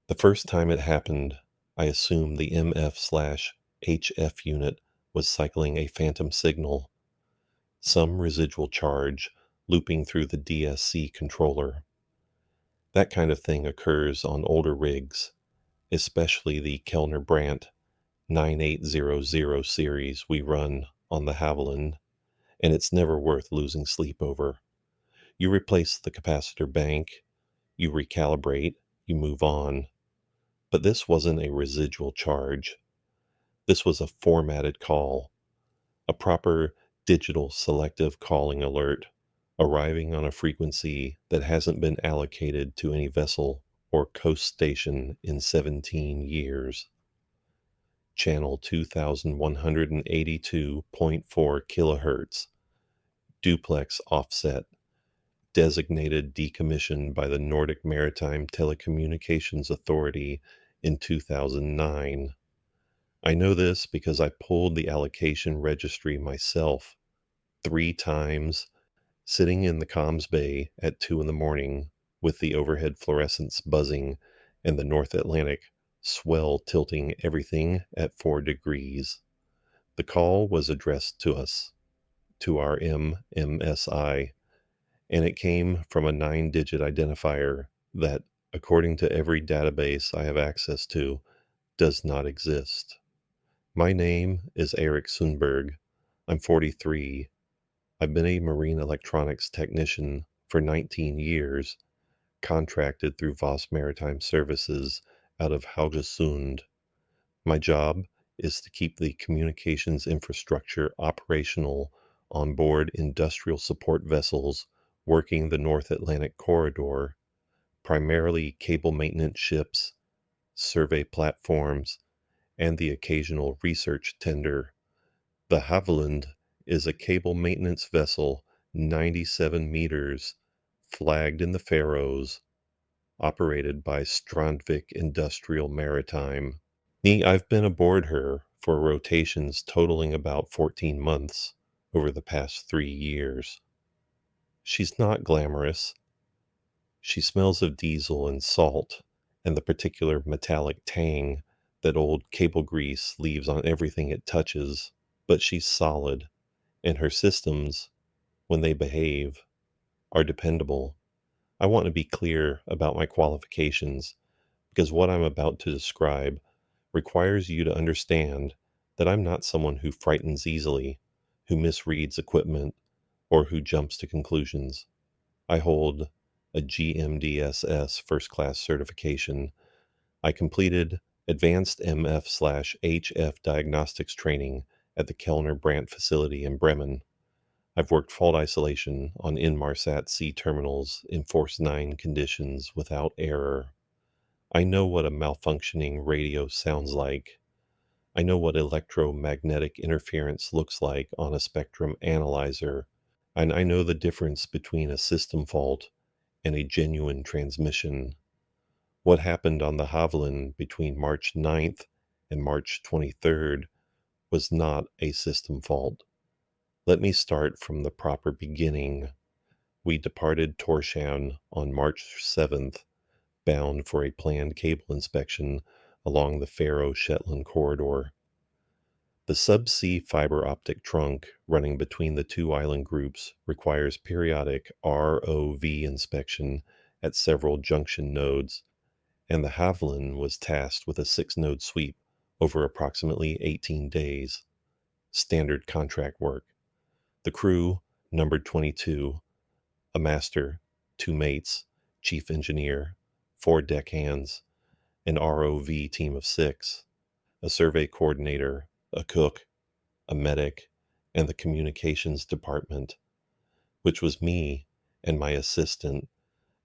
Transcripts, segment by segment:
The first time it happened, I assumed the MF/HF unit was cycling a phantom signal, some residual charge looping through the DSC controller. That kind of thing occurs on older rigs, especially the Kellner Brandt 9800 series we run on the Haviland, and it's never worth losing sleep over. You replace the capacitor bank, you recalibrate, you move on. But this wasn't a residual charge. This was a formatted call, a proper digital selective calling alert, arriving on a frequency that hasn't been allocated to any vessel or coast station in 17 years. Channel 2182.4 kilohertz, duplex offset, designated decommissioned by the Nordic Maritime Telecommunications Authority in 2009. I know this because I pulled the allocation registry myself 3 times, sitting in the comms bay at 2 in the morning with the overhead fluorescents buzzing and the North Atlantic swell tilting everything at 4 degrees. The call was addressed to us, to our MMSI, and it came from a 9-digit identifier that, according to every database I have access to, does not exist. My name is Eric Sundberg. I'm 43. I've been a marine electronics technician for 19 years, contracted through Voss Maritime Services out of Haugesund. My job is to keep the communications infrastructure operational on board industrial support vessels working the North Atlantic corridor, primarily cable maintenance ships, survey platforms, and the occasional research tender. The Haviland is a cable maintenance vessel 97 meters, flagged in the Faroes, operated by Strandvik Industrial Maritime. I've been aboard her for rotations totaling about 14 months over the past 3 years. She's not glamorous. She smells of diesel and salt and the particular metallic tang that old cable grease leaves on everything it touches, but she's solid, and her systems, when they behave, are dependable. I want to be clear about my qualifications because what I'm about to describe requires you to understand that I'm not someone who frightens easily, who misreads equipment, or who jumps to conclusions. I hold a GMDSS first class certification. I completed advanced MF/HF diagnostics training at the Kellner Brandt facility in Bremen. I've worked fault isolation on Inmarsat C terminals in Force 9 conditions without error. I know what a malfunctioning radio sounds like. I know what electromagnetic interference looks like on a spectrum analyzer, and I know the difference between a system fault and a genuine transmission. What happened on the Haviland between March 9th and March 23rd was not a system fault. Let me start from the proper beginning. We departed Tórshavn on March 7th, bound for a planned cable inspection along the Faroe-Shetland corridor. The subsea fiber optic trunk running between the two island groups requires periodic ROV inspection at several junction nodes, and the Haviland was tasked with a 6-node sweep over approximately 18 days. Standard contract work. The crew numbered 22, a master, 2 mates, chief engineer, 4 deckhands, an ROV team of 6, a survey coordinator, a cook, a medic, and the communications department, which was me and my assistant,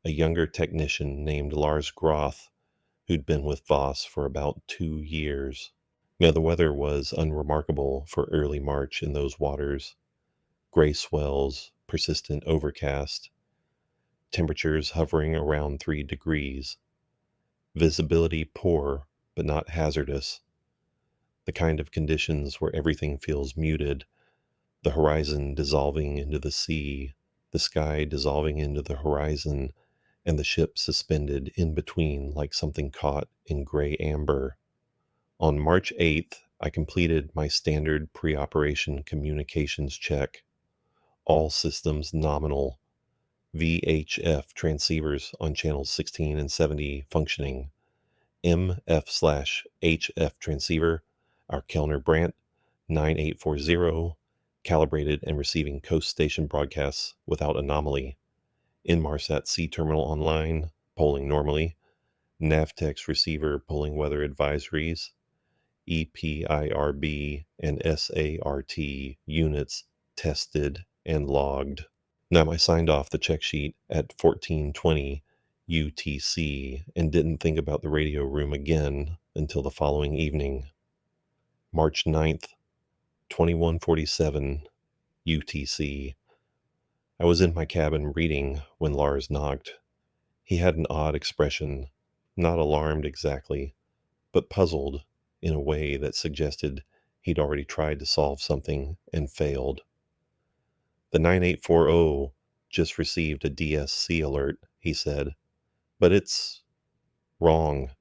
a younger technician named Lars Groth, who'd been with Voss for about 2 years. Now, the weather was unremarkable for early March in those waters. Gray swells, persistent overcast, temperatures hovering around 3 degrees. Visibility poor, but not hazardous. The kind of conditions where everything feels muted, the horizon dissolving into the sea, the sky dissolving into the horizon, and the ship suspended in between like something caught in gray amber. On March 8th, I completed my standard pre-operation communications check. All systems nominal. VHF transceivers on channels 16 and 70 functioning. MF/HF transceiver, our Kellner Brandt 9840, calibrated and receiving coast station broadcasts without anomaly. Inmarsat C terminal online, polling normally. Navtex receiver polling weather advisories. EPIRB and SART units tested and logged. Now, I signed off the check sheet at 14:20 UTC and didn't think about the radio room again until the following evening. March 9th, 21:47 UTC. I was in my cabin reading when Lars knocked. He had an odd expression, not alarmed exactly, but puzzled in a way that suggested he'd already tried to solve something and failed. The 9840 just received a DSC alert, he said, but it's wrong.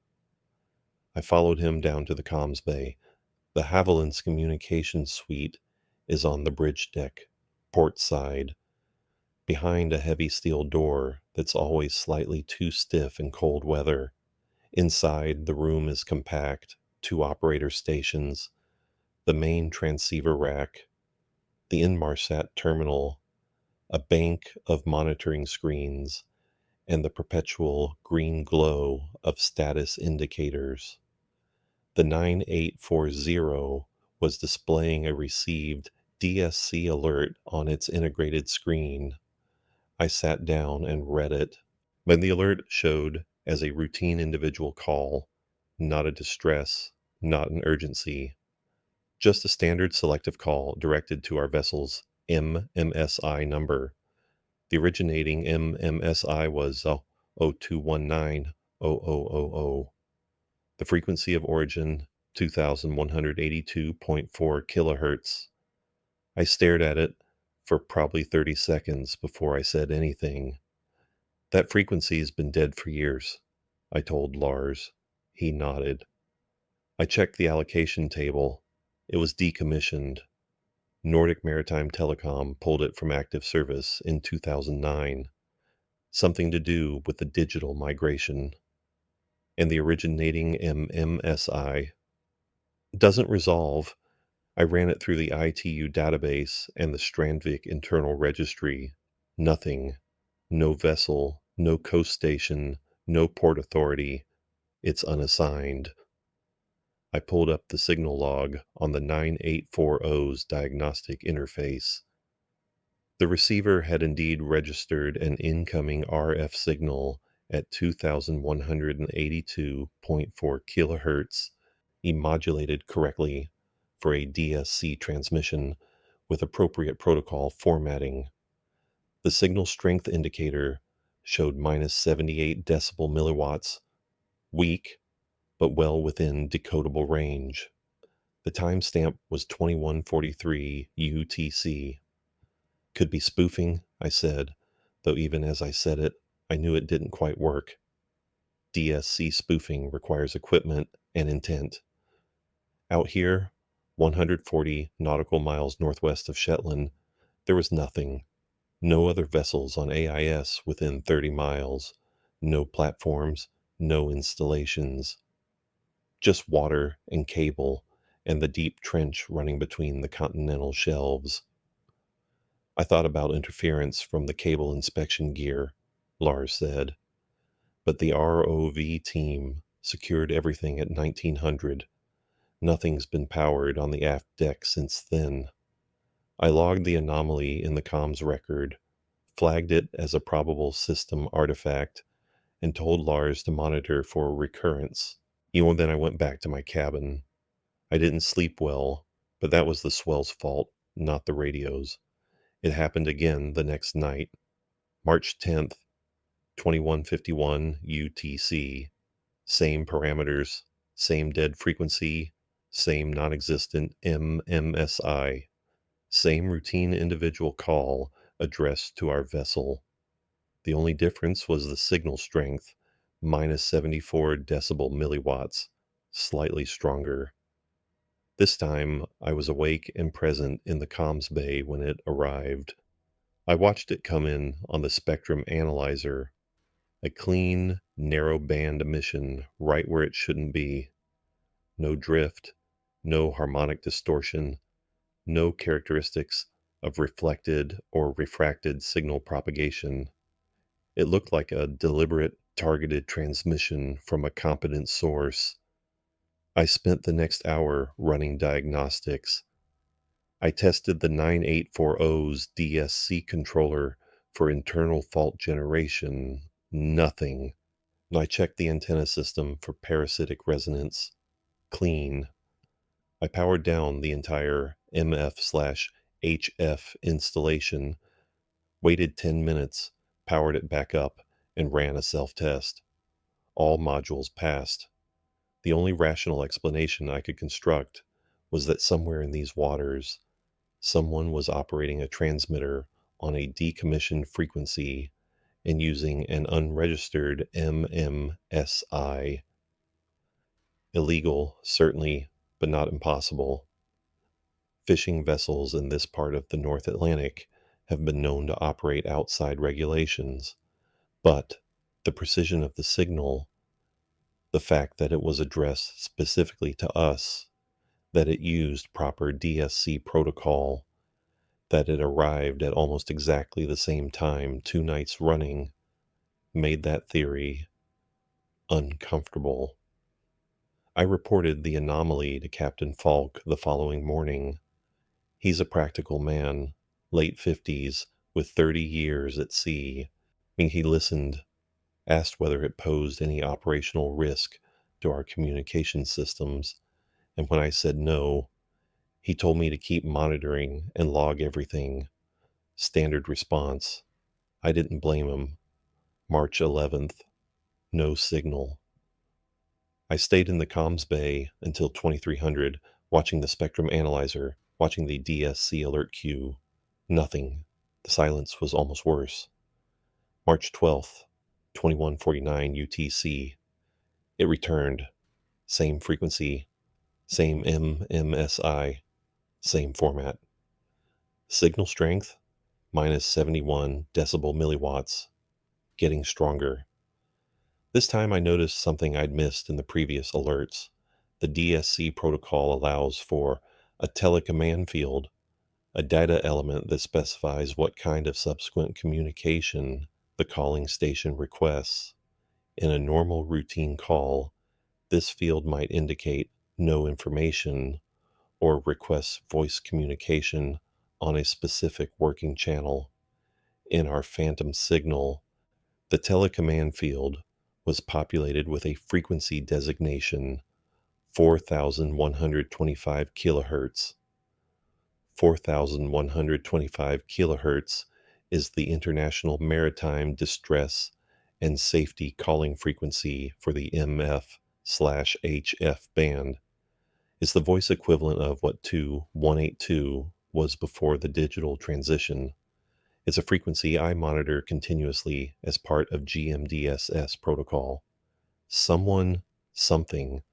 I followed him down to the comms bay. The Haviland's communications suite is on the bridge deck, port side, behind a heavy steel door that's always slightly too stiff in cold weather. Inside, the room is compact, 2 operator stations, the main transceiver rack, the Inmarsat terminal, a bank of monitoring screens, and the perpetual green glow of status indicators. The 9840 was displaying a received DSC alert on its integrated screen. I sat down and read it. When the alert showed as a routine individual call, not a distress, not an urgency, just a standard selective call directed to our vessel's MMSI number. The originating MMSI was 02190000. The frequency of origin 2182.4 kilohertz. I stared at it for probably 30 seconds before I said anything. That frequency's been dead for years, I told Lars. He nodded. I checked the allocation table. It was decommissioned. Nordic Maritime Telecom pulled it from active service in 2009. Something to do with the digital migration. And the originating MMSI doesn't resolve. I ran it through the ITU database and the Strandvik internal registry. Nothing. No vessel, no coast station, no port authority. It's unassigned. I pulled up the signal log on the 9840's diagnostic interface. The receiver had indeed registered an incoming RF signal at 2182.4 kilohertz, modulated correctly for a DSC transmission with appropriate protocol formatting. The signal strength indicator showed minus 78 decibel milliwatts, weak, but well within decodable range. The timestamp was 21:43 UTC. Could be spoofing, I said, though even as I said it, I knew it didn't quite work. DSC spoofing requires equipment and intent. Out here, 140 nautical miles northwest of Shetland, there was nothing. No other vessels on AIS within 30 miles. No platforms, no installations. Just water and cable and the deep trench running between the continental shelves. I thought about interference from the cable inspection gear, Lars said, but the ROV team secured everything at 1900. Nothing's been powered on the aft deck since then. I logged the anomaly in the comms record, flagged it as a probable system artifact, and told Lars to monitor for recurrence. Then I went back to my cabin. I didn't sleep well, but that was the swell's fault, not the radio's. It happened again the next night. March 10th, 2151 UTC. Same parameters, same dead frequency, same non-existent MMSI, same routine individual call addressed to our vessel. The only difference was the signal strength, minus 74 decibel milliwatts, slightly stronger. This time, I was awake and present in the comms bay when it arrived. I watched it come in on the spectrum analyzer, a clean, narrow band emission right where it shouldn't be. No drift, no harmonic distortion, no characteristics of reflected or refracted signal propagation. It looked like a deliberate, targeted transmission from a competent source. I spent the next hour running diagnostics. I tested the 9840's DSC controller for internal fault generation. Nothing. I checked the antenna system for parasitic resonance. Clean. I powered down the entire MF/HF installation, waited 10 minutes, powered it back up, and ran a self-test. All modules passed. The only rational explanation I could construct was that somewhere in these waters, someone was operating a transmitter on a decommissioned frequency and using an unregistered MMSI. Illegal, certainly, but not impossible. Fishing vessels in this part of the North Atlantic have been known to operate outside regulations, but the precision of the signal, the fact that it was addressed specifically to us, that it used proper DSC protocol, that it arrived at almost exactly the same time 2 nights running, made that theory uncomfortable. I reported the anomaly to Captain Falk the following morning. He's a practical man, late 50s, with 30 years at sea. He listened, asked whether it posed any operational risk to our communication systems, and when I said no, he told me to keep monitoring and log everything. Standard response. I didn't blame him. March 11th. No signal. I stayed in the comms bay until 2300, watching the spectrum analyzer, watching the DSC alert queue. Nothing. The silence was almost worse. March 12th, 2149 UTC. It returned. Same frequency, same MMSI, same format. Signal strength, minus 71 decibel milliwatts, getting stronger. This time I noticed something I'd missed in the previous alerts. The DSC protocol allows for a telecommand field, a data element that specifies what kind of subsequent communication the calling station requests. In a normal routine call, this field might indicate no information or requests voice communication on a specific working channel. In our phantom signal, the telecommand field was populated with a frequency designation 4125 kilohertz. 4125 kilohertz is the International Maritime Distress and Safety calling frequency for the MF/HF band. It's the voice equivalent of what 2182 was before the digital transition. It's a frequency I monitor continuously as part of GMDSS protocol. Someone, something,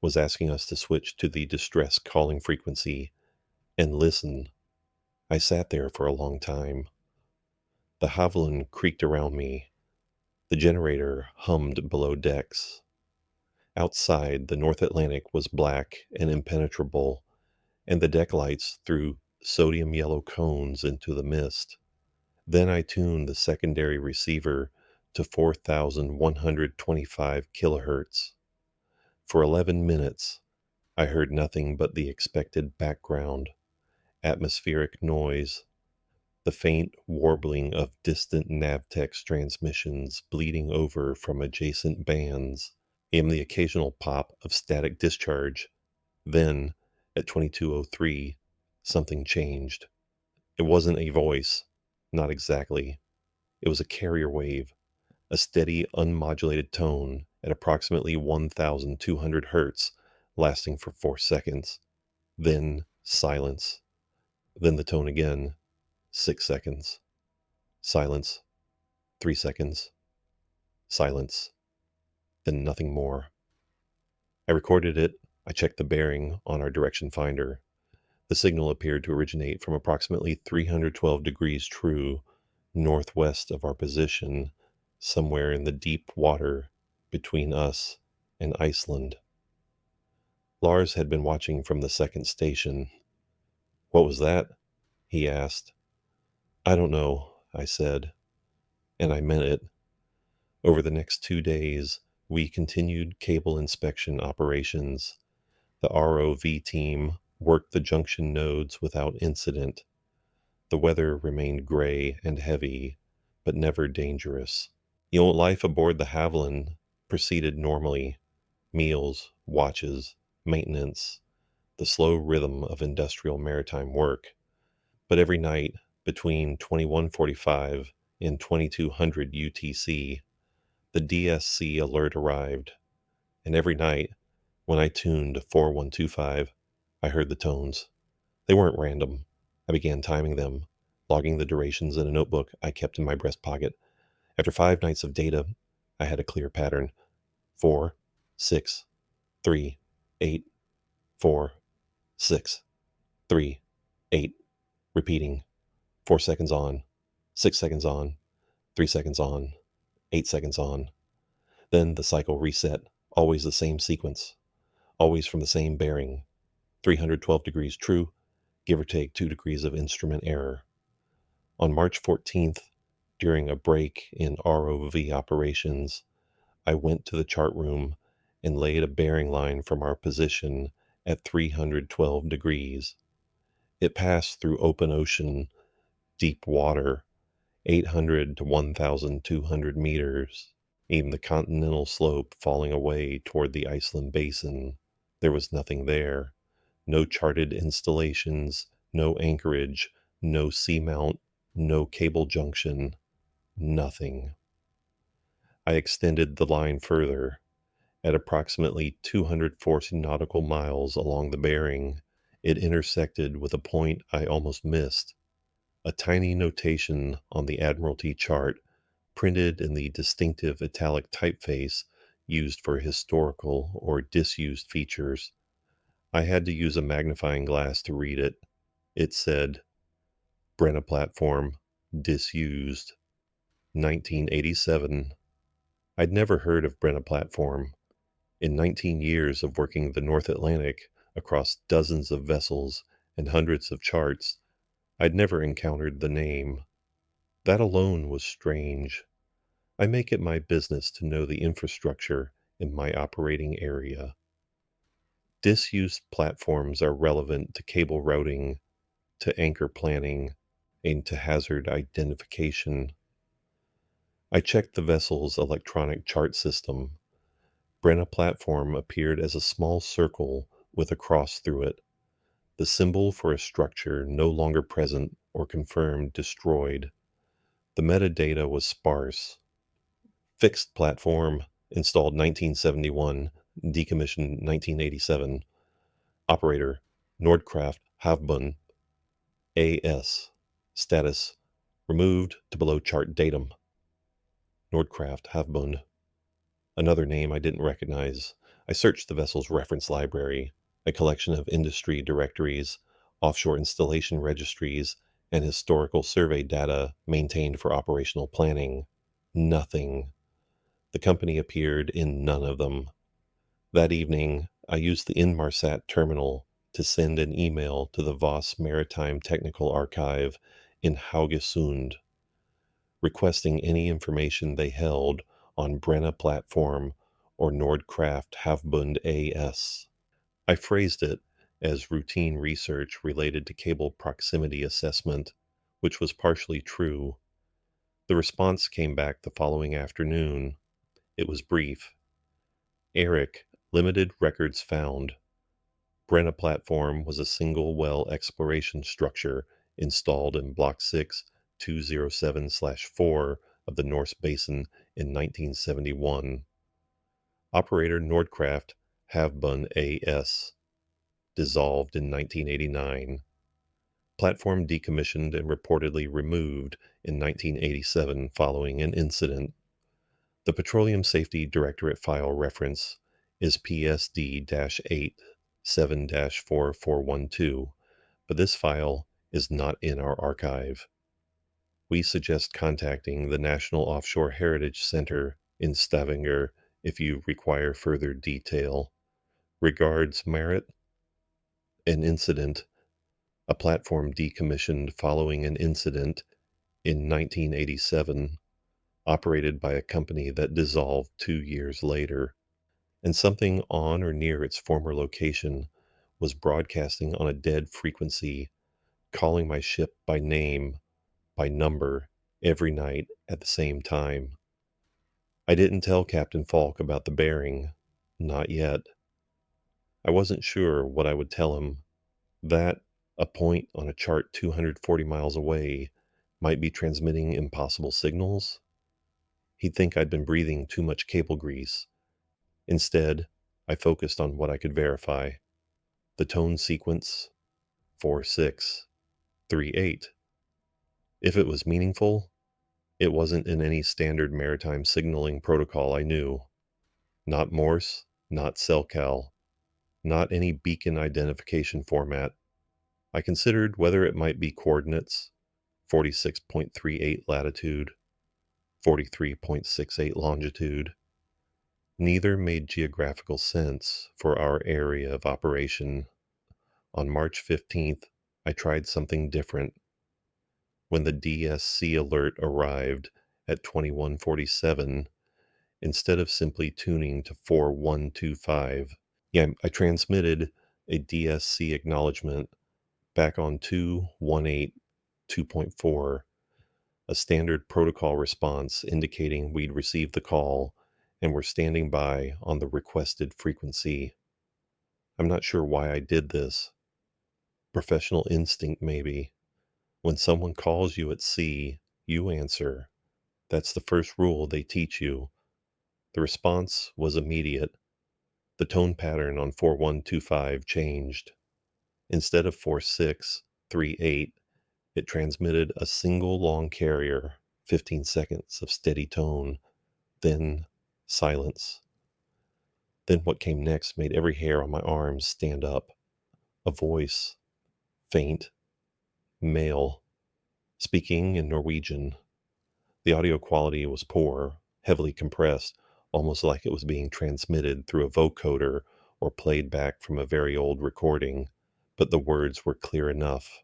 was asking us to switch to the distress calling frequency and listen. I sat there for a long time. The Haviland creaked around me. The generator hummed below decks. Outside, the North Atlantic was black and impenetrable, and the deck lights threw sodium yellow cones into the mist. Then I tuned the secondary receiver to 4125 kilohertz. For 11 minutes, I heard nothing but the expected background, atmospheric noise, the faint warbling of distant Navtex transmissions bleeding over from adjacent bands, and the occasional pop of static discharge. Then, at 2203, something changed. It wasn't a voice, not exactly. It was a carrier wave, a steady, unmodulated tone at approximately 1200 hertz, lasting for 4 seconds. Then silence. Then the tone again. 6 seconds. Silence. 3 seconds. Silence. Then nothing more. I recorded it. I checked the bearing on our direction finder. The signal appeared to originate from approximately 312 degrees true, northwest of our position, somewhere in the deep water between us and Iceland. Lars had been watching from the second station. "What was that?" he asked. "I don't know," I said, and I meant it. Over the next 2 days, we continued cable inspection operations. The ROV team worked the junction nodes without incident. The weather remained gray and heavy, but never dangerous. Life aboard the Haviland proceeded normally. Meals, watches, maintenance, the slow rhythm of industrial maritime work. But every night between 21:45 and 2200 UTC, the DSC alert arrived, and every night when I tuned 4125, I heard the tones. They weren't random. I began timing them, logging the durations in a notebook I kept in my breast pocket. After 5 nights of data, I had a clear pattern. 4, 6, 3, 8, 4, 6, 3, 8, repeating. 4 seconds on, 6 seconds on, 3 seconds on, 8 seconds on. Then the cycle reset, always the same sequence, always from the same bearing. 312 degrees true, give or take 2 degrees of instrument error. On March 14th, during a break in ROV operations, I went to the chart room and laid a bearing line from our position at 312 degrees. It passed through open ocean, deep water, 800 to 1,200 meters, even the continental slope falling away toward the Iceland basin. There was nothing there. No charted installations, no anchorage, no seamount, no cable junction, nothing. I extended the line further. At approximately 240 nautical miles along the bearing, it intersected with a point I almost missed. A tiny notation on the Admiralty chart, printed in the distinctive italic typeface used for historical or disused features. I had to use a magnifying glass to read it. It said, Brenna Platform, disused, 1987. I'd never heard of Brenna Platform. In 19 years of working the North Atlantic across dozens of vessels and hundreds of charts, I'd never encountered the name. That alone was strange. I make it my business to know the infrastructure in my operating area. Disused platforms are relevant to cable routing, to anchor planning, and to hazard identification. I checked the vessel's electronic chart system. Brenna Platform appeared as a small circle with a cross through it, the symbol for a structure no longer present or confirmed destroyed. The metadata was sparse. Fixed platform, installed 1971, decommissioned 1987. Operator, Nordkraft Havbund, AS. Status, removed to below chart datum. Nordkraft Havbund. Another name I didn't recognize. I searched the vessel's reference library, a collection of industry directories, offshore installation registries, and historical survey data maintained for operational planning. Nothing. The company appeared in none of them. That evening, I used the Inmarsat terminal to send an email to the Voss Maritime Technical Archive in Haugesund, requesting any information they held on Brenna Platform or Nordkraft Havbund AS. I phrased it as routine research related to cable proximity assessment, which was partially true. The response came back the following afternoon. It was brief. Eric, limited records found. Brenna Platform was a single well exploration structure installed in Block 6, 207/4 of the Norse Basin in 1971. Operator Nordkraft Havbund AS. Dissolved in 1989. Platform decommissioned and reportedly removed in 1987 following an incident. The Petroleum Safety Directorate file reference is PSD 8 7-4412, but this file is not in our archive. We suggest contacting the National Offshore Heritage Center in Stavanger if you require further detail. Regards, Merritt. An incident, a platform decommissioned following an incident in 1987, operated by a company that dissolved 2 years later, and something on or near its former location was broadcasting on a dead frequency, calling my ship by name, by number, every night at the same time. I didn't tell Captain Falk about the bearing. Not yet. I wasn't sure what I would tell him. That a point on a chart 240 miles away might be transmitting impossible signals. He'd think I'd been breathing too much cable grease. Instead, I focused on what I could verify. The tone sequence 4638. If it was meaningful, it wasn't in any standard maritime signaling protocol I knew. Not Morse, not CellCal, not any beacon identification format. I considered whether it might be coordinates 46.38 latitude, 43.68 longitude. Neither made geographical sense for our area of operation. On March 15th, I tried something different. When the DSC alert arrived at 2147, instead of simply tuning to 4125, I transmitted a DSC acknowledgement back on 218 2.4, a standard protocol response indicating we'd received the call and were standing by on the requested frequency. I'm not sure why I did this. Professional instinct, maybe. When someone calls you at sea, you answer. That's the first rule they teach you. The response was immediate. The tone pattern on 4125 changed. Instead of 4638, it transmitted a single long carrier, 15 seconds of steady tone, then silence. Then what came next made every hair on my arms stand up. A voice, faint, male, speaking in Norwegian. The audio quality was poor, heavily compressed, almost like it was being transmitted through a vocoder or played back from a very old recording, but the words were clear enough.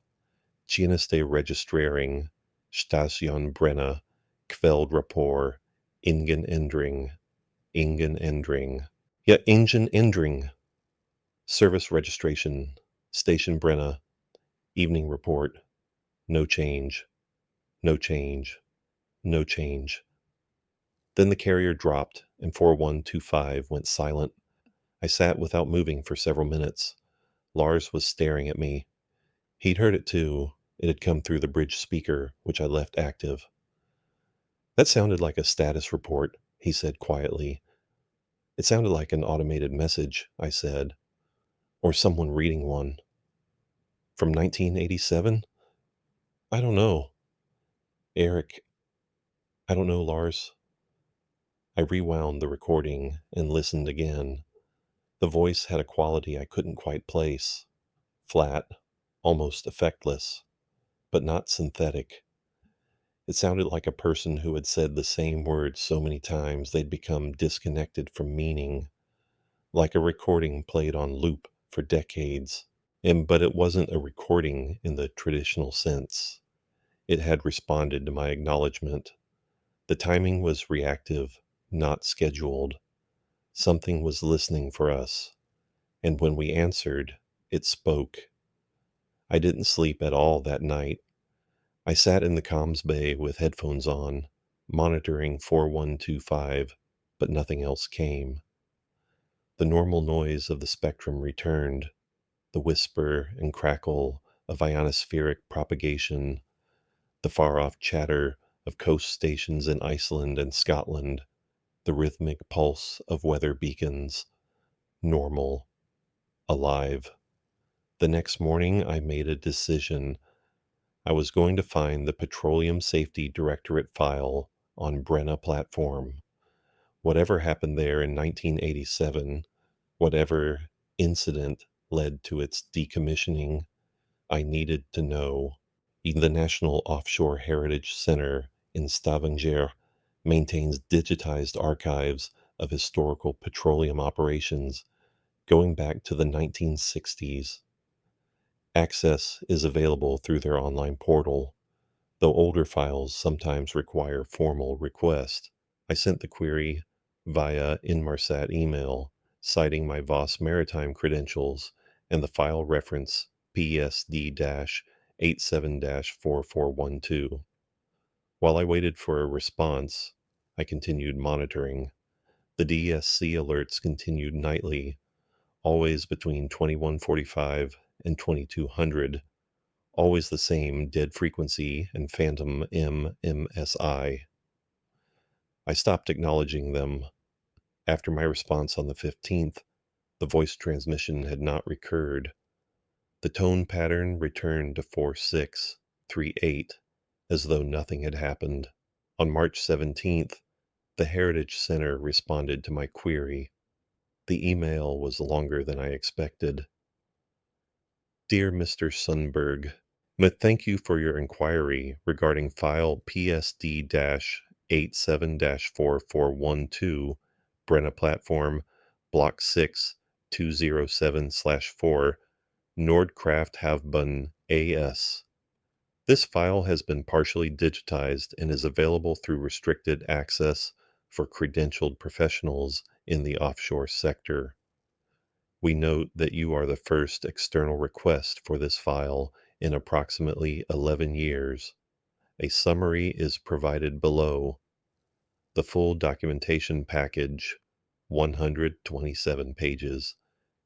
Tjeneste registrering, Station Brenna, Kveldrapport, Ingen Endring, Ingen Endring. Ja, Ingen Endring. Service registration, Station Brenna, evening report. No change, no change, no change. Then the carrier dropped and 4125 went silent. I sat without moving for several minutes. Lars was staring at me. He'd heard it too. It had come through the bridge speaker, which I left active. That sounded like a status report, he said quietly. It sounded like an automated message, I said, or someone reading one. From 1987? I don't know. Eric, I don't know, Lars. I rewound the recording and listened again. The voice had a quality I couldn't quite place. Flat, almost effectless, but not synthetic. It sounded like a person who had said the same words so many times they'd become disconnected from meaning, like a recording played on loop for decades. But it wasn't a recording in the traditional sense. It had responded to my acknowledgement. The timing was reactive, not scheduled. Something was listening for us, and when we answered, it spoke. I didn't sleep at all that night. I sat in the comms bay with headphones on, monitoring 4125, but nothing else came. The normal noise of the spectrum returned, the whisper and crackle of ionospheric propagation, the far-off chatter of coast stations in Iceland and Scotland, the rhythmic pulse of weather beacons. Normal. Alive. The next morning I made a decision. I was going to find the Petroleum Safety Directorate file on Brenna platform. Whatever happened there in 1987, whatever incident led to its decommissioning, I needed to know. Even the National Offshore Heritage Center in Stavanger maintains digitized archives of historical petroleum operations going back to the 1960s. Access is available through their online portal, though older files sometimes require formal request. I sent the query via Inmarsat email, citing my Voss Maritime credentials and the file reference PSD-87-4412. While I waited for a response, I continued monitoring. The DSC alerts continued nightly, always between 2145 and 2200, always the same dead frequency and phantom MMSI. I stopped acknowledging them. After my response on the 15th, the voice transmission had not recurred. The tone pattern returned to 4638, as though nothing had happened. On March 17th, the Heritage Center responded to my query. The email was longer than I expected. Dear Mr. Sundberg, thank you for your inquiry regarding file PSD-87-4412, Brenna Platform, Block 6, 207/4, Nordkraft Havbund AS. This file has been partially digitized and is available through restricted access for credentialed professionals in the offshore sector. We note that you are the first external request for this file in approximately 11 years. A summary is provided below. The full documentation package, 127 pages,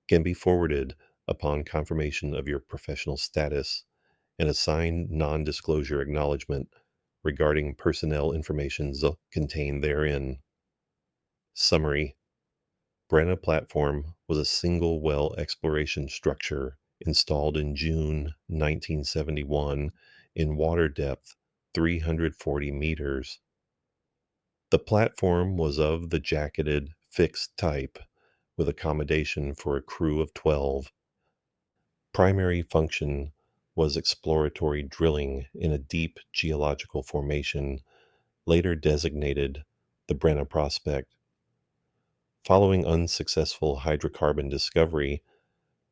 can be forwarded upon confirmation of your professional status and a signed non-disclosure acknowledgement regarding personnel information contained therein. Summary: Brenna Platform was a single well exploration structure installed in June 1971 in water depth 340 meters. The platform was of the jacketed, fixed type with accommodation for a crew of 12. Primary function was exploratory drilling in a deep geological formation, later designated the Brenna Prospect. Following unsuccessful hydrocarbon discovery,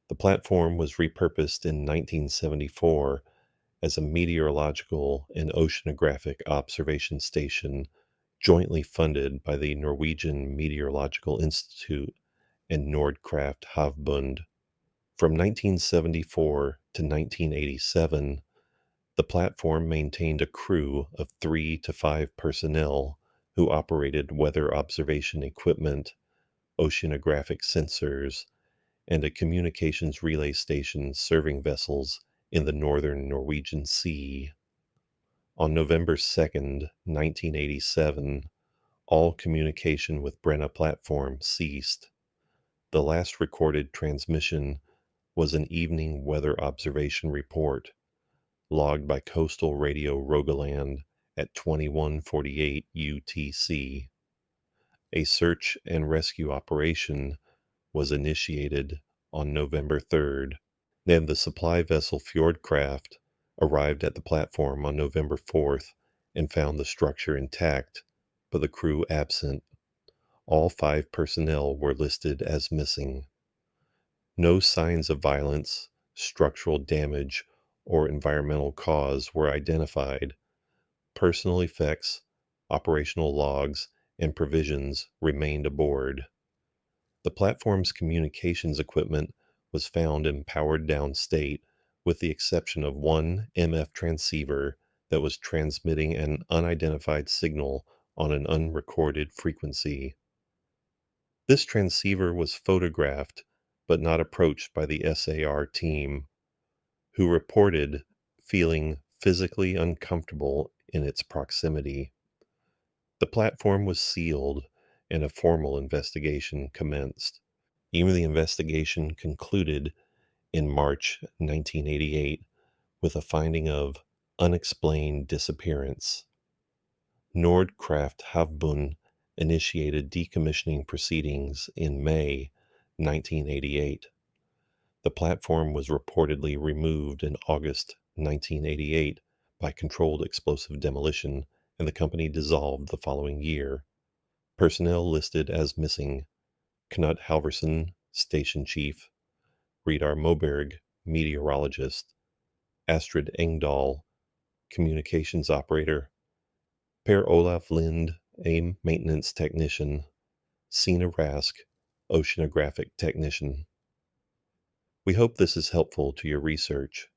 the platform was repurposed in 1974 as a meteorological and oceanographic observation station jointly funded by the Norwegian Meteorological Institute and Nordkraft Havbund. From 1974 to 1987, the platform maintained a crew of 3 to 5 personnel who operated weather observation equipment, oceanographic sensors, and a communications relay station serving vessels in the northern Norwegian Sea. On November 2, 1987, all communication with Brenna Platform ceased. The last recorded transmission was an evening weather observation report logged by Coastal Radio Rogaland at 2148 UTC. A search and rescue operation was initiated on November 3rd. Then the supply vessel Fjordkraft arrived at the platform on November 4th and found the structure intact, but the crew absent. All 5 personnel were listed as missing. No signs of violence, structural damage, or environmental cause were identified. Personal effects, operational logs, and provisions remained aboard. The platform's communications equipment was found in powered down state, with the exception of one MF transceiver that was transmitting an unidentified signal on an unrecorded frequency. This transceiver was photographed but not approached by the SAR team, who reported feeling physically uncomfortable in its proximity. The platform was sealed and a formal investigation commenced. Even the investigation concluded in March 1988 with a finding of Unexplained disappearance. Nordkraft Havbund initiated decommissioning proceedings in May 1988. The platform was reportedly removed in August 1988 by controlled explosive demolition, and the company dissolved the following year. Personnel listed as missing: Knut Halverson, station chief; Reidar Moberg, meteorologist; Astrid Engdahl, communications operator; Per Olaf Lind, a maintenance technician; Sina Rask, oceanographic technician. We hope this is helpful to your research.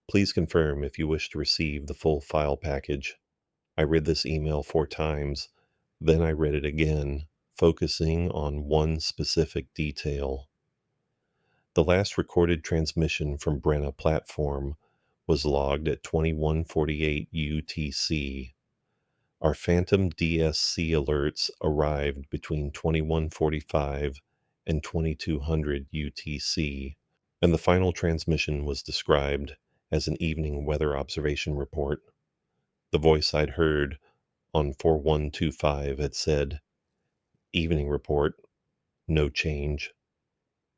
Please confirm if you wish to receive the full file package. I read this email 4 times, then I read it again, focusing on one specific detail. The last recorded transmission from Brenna platform was logged at 21:48 UTC. Our Phantom DSC alerts arrived between 21:45 and 2200 UTC, and the final transmission was described as an evening weather observation report. The voice I'd heard on 4125 had said, "Evening report, no change,"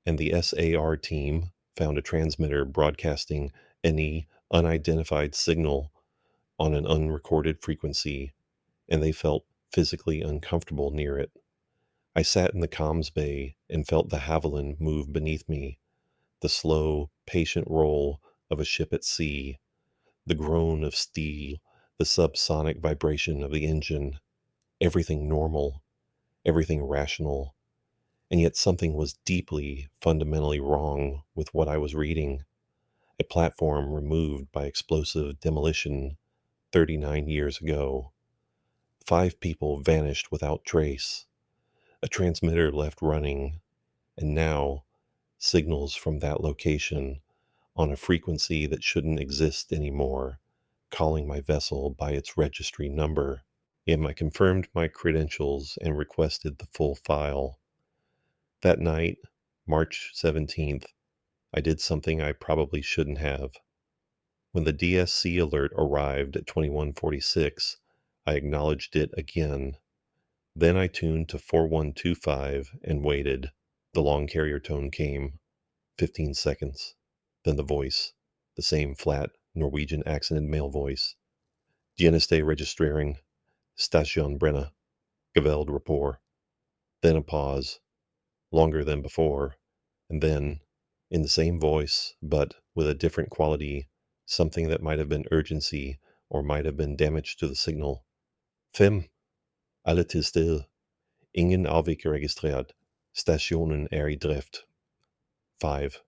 and the SAR team found a transmitter broadcasting any unidentified signal on an unrecorded frequency, and they felt physically uncomfortable near it. I sat in the comms bay and felt the Haviland move beneath me, the slow, patient roll of a ship at sea, the groan of steel, the subsonic vibration of the engine. Everything normal, everything rational, and yet something was deeply, fundamentally wrong with what I was reading. A platform removed by explosive demolition 39 years ago. 5 people vanished without trace. A transmitter left running, and now signals from that location on a frequency that shouldn't exist anymore, calling my vessel by its registry number. I confirmed my credentials and requested the full file. That night, March 17th, I did something I probably shouldn't have. When the DSC alert arrived at 2146, I acknowledged it again. Then I tuned to 4125 and waited. The long carrier tone came. 15 seconds. Then the voice, the same flat, Norwegian accented male voice. Tjeneste registrering, Station Brenna, Geveld rapport. Then a pause, longer than before, and then, in the same voice, but with a different quality, something that might have been urgency or might have been damage to the signal. 5. Alle til stede. Ingen avvik registrert. Stationen i drift. 5.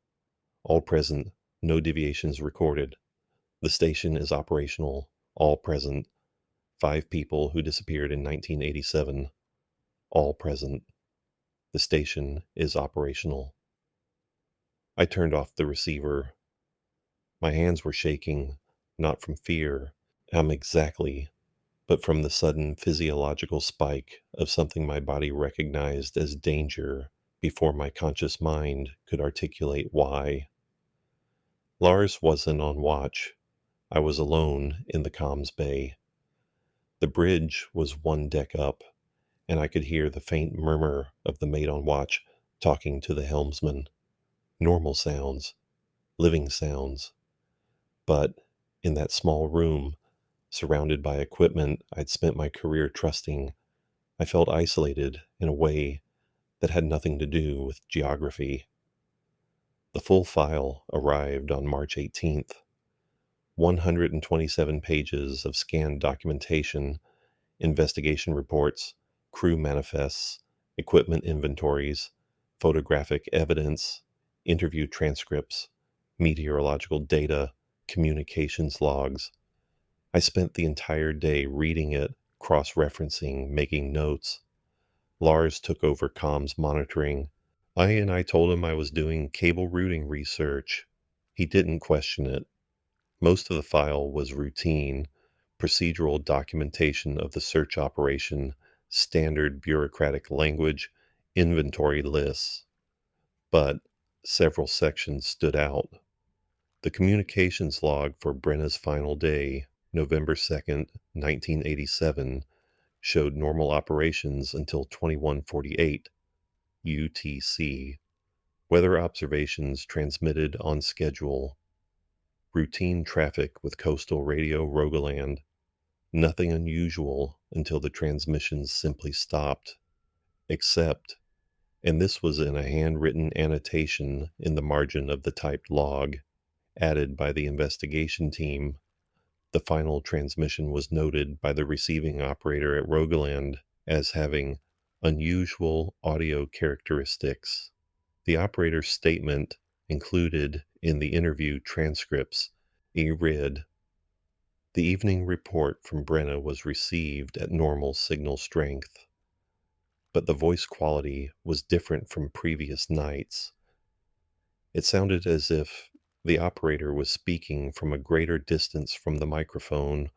All present. No deviations recorded. The station is operational. All present. 5 people who disappeared in 1987. All present. The station is operational. I turned off the receiver. My hands were shaking, not from fear, exactly, but from the sudden physiological spike of something my body recognized as danger before my conscious mind could articulate why. Lars wasn't on watch. I was alone in the comms bay. The bridge was one deck up, and I could hear the faint murmur of the mate on watch talking to the helmsman. Normal sounds, living sounds. But in that small room, surrounded by equipment I'd spent my career trusting, I felt isolated in a way that had nothing to do with geography. The full file arrived on March 18th. 127 pages of scanned documentation, investigation reports, crew manifests, equipment inventories, photographic evidence, interview transcripts, meteorological data, communications logs. I spent the entire day reading it, cross-referencing, making notes. Lars took over comms monitoring. I told him I was doing cable routing research. He didn't question it. Most of the file was routine, procedural documentation of the search operation, standard bureaucratic language, inventory lists. But several sections stood out. The communications log for Brenna's final day, November 2nd, 1987, showed normal operations until 2148 UTC. Weather observations transmitted on schedule. Routine traffic with Coastal Radio Rogaland. Nothing unusual until the transmissions simply stopped. Except, and this was in a handwritten annotation in the margin of the typed log, added by the investigation team. The final transmission was noted by the receiving operator at Rogaland as having unusual audio characteristics. The operator's statement included in the interview transcripts. He read, "The evening report from Brenna was received at normal signal strength, but the voice quality was different from previous nights. It sounded as if the operator was speaking from a greater distance from the microphone,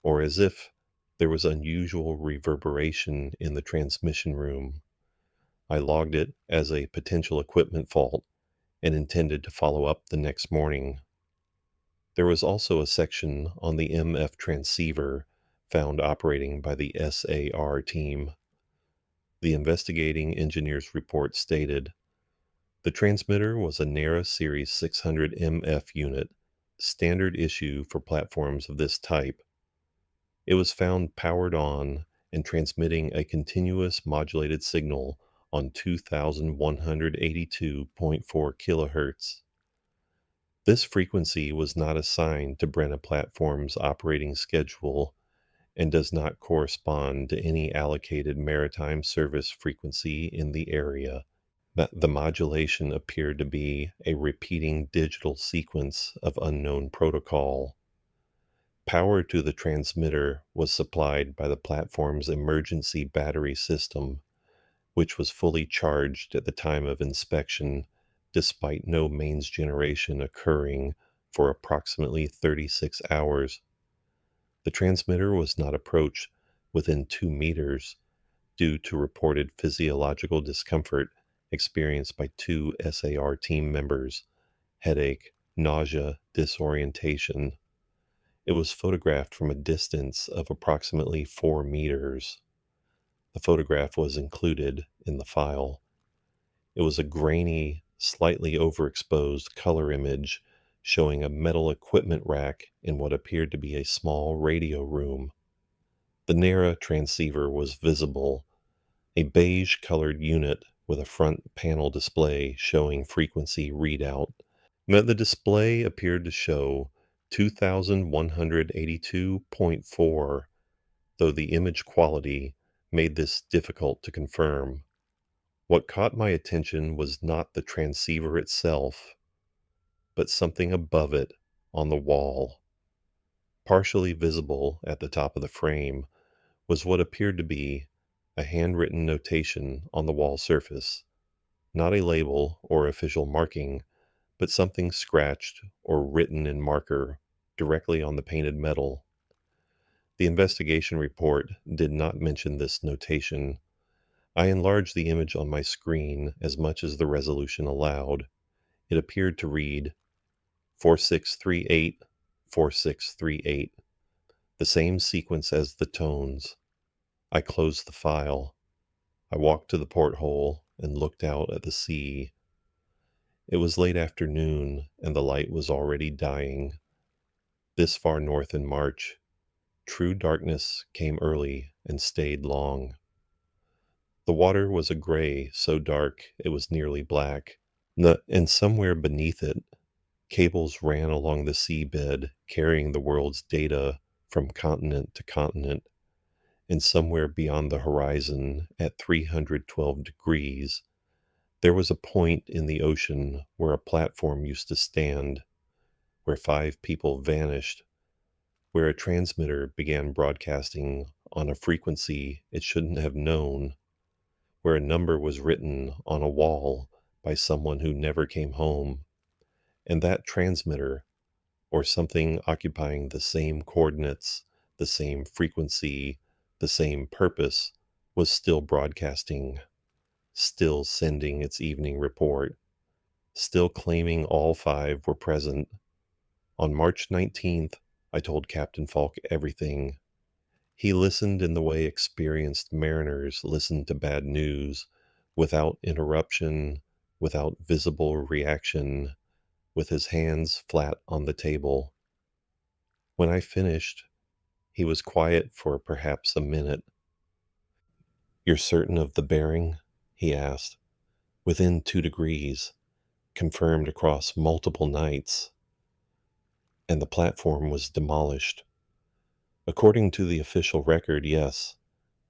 or as if there was unusual reverberation in the transmission room. I logged it as a potential equipment fault and intended to follow up the next morning." There was also a section on the MF transceiver found operating by the SAR team. The investigating engineer's report stated, "The transmitter was a NARA Series 600 MF unit, standard issue for platforms of this type. It was found powered on and transmitting a continuous modulated signal on 2182.4 kilohertz. This frequency was not assigned to Brenna Platform's operating schedule and does not correspond to any allocated maritime service frequency in the area. The modulation appeared to be a repeating digital sequence of unknown protocol. Power to the transmitter was supplied by the platform's emergency battery system, which was fully charged at the time of inspection, despite no mains generation occurring for approximately 36 hours. The transmitter was not approached within 2 meters due to reported physiological discomfort experienced by 2 SAR team members, headache, nausea, disorientation. It was photographed from a distance of approximately 4 meters. The photograph was included in the file. It was a grainy, slightly overexposed color image showing a metal equipment rack in what appeared to be a small radio room. The NARA transceiver was visible, a beige-colored unit with a front panel display showing frequency readout. The display appeared to show 2182.4, though the image quality made this difficult to confirm. What caught my attention was not the transceiver itself, but something above it on the wall. Partially visible at the top of the frame was what appeared to be a handwritten notation on the wall surface, not a label or official marking, but something scratched or written in marker directly on the painted metal. The investigation report did not mention this notation. I enlarged the image on my screen as much as the resolution allowed. It appeared to read 4638, 4638, the same sequence as the tones. I closed the file. I walked to the porthole and looked out at the sea. It was late afternoon, and the light was already dying. This far north in March, true darkness came early and stayed long. The water was a gray so dark it was nearly black, and somewhere beneath it, cables ran along the seabed carrying the world's data from continent to continent, and somewhere beyond the horizon at 312 degrees, there was a point in the ocean where a platform used to stand, where 5 people vanished, where a transmitter began broadcasting on a frequency it shouldn't have known, where a number was written on a wall by someone who never came home, and that transmitter, or something occupying the same coordinates, the same frequency, the same purpose, was still broadcasting, still sending its evening report, still claiming all 5 were present. On March 19th, I told Captain Falk everything. He listened in the way experienced mariners listen to bad news, without interruption, without visible reaction, with his hands flat on the table. When I finished, he was quiet for perhaps a minute. "You're certain of the bearing?" he asked. "Within 2 degrees, confirmed across multiple nights." And the platform was demolished. According to the official record, yes.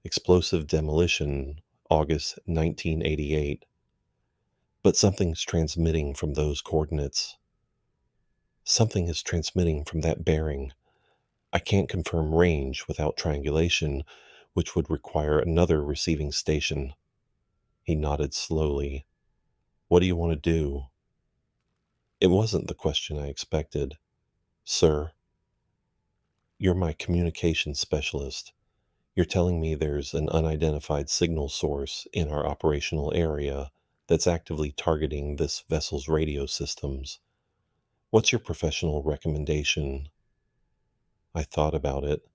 Explosive demolition, August 1988. But something's transmitting from those coordinates. Something is transmitting from that bearing. I can't confirm range without triangulation, which would require another receiving station. He nodded slowly. "What do you want to do?" It wasn't the question I expected. "Sir, you're my communications specialist. You're telling me there's an unidentified signal source in our operational area that's actively targeting this vessel's radio systems. What's your professional recommendation?" I thought about it.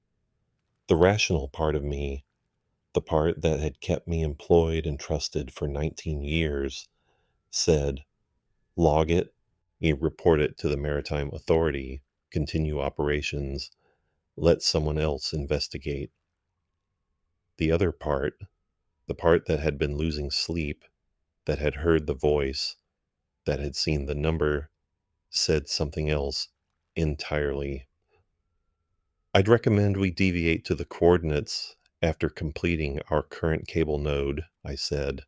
The rational part of me, the part that had kept me employed and trusted for 19 years, said, "Log it, you report it to the Maritime Authority, continue operations, let someone else investigate." The other part, the part that had been losing sleep, that had heard the voice, that had seen the number, said something else entirely. "I'd recommend we deviate to the coordinates after completing our current cable node," I said.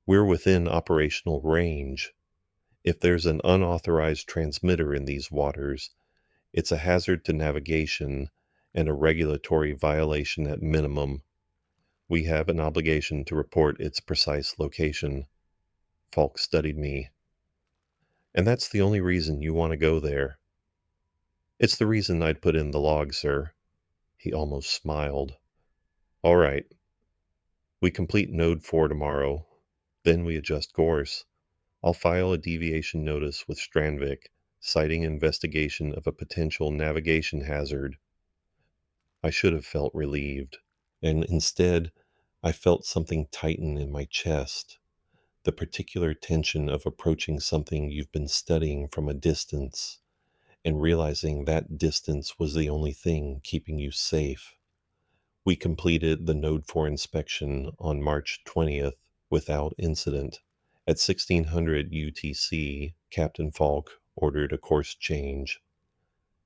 "We're within operational range. If there's an unauthorized transmitter in these waters, it's a hazard to navigation and a regulatory violation at minimum. We have an obligation to report its precise location." Falk studied me. "And that's the only reason you want to go there?" "It's the reason I'd put in the log, sir." He almost smiled. "All right. We complete Node 4 tomorrow. Then we adjust course. I'll file a deviation notice with Strandvik, citing investigation of a potential navigation hazard." I should have felt relieved, and instead I felt something tighten in my chest, the particular tension of approaching something you've been studying from a distance and realizing that distance was the only thing keeping you safe. We completed the Node 4 inspection on March 20th without incident. At 1600 UTC, Captain Falk ordered a course change.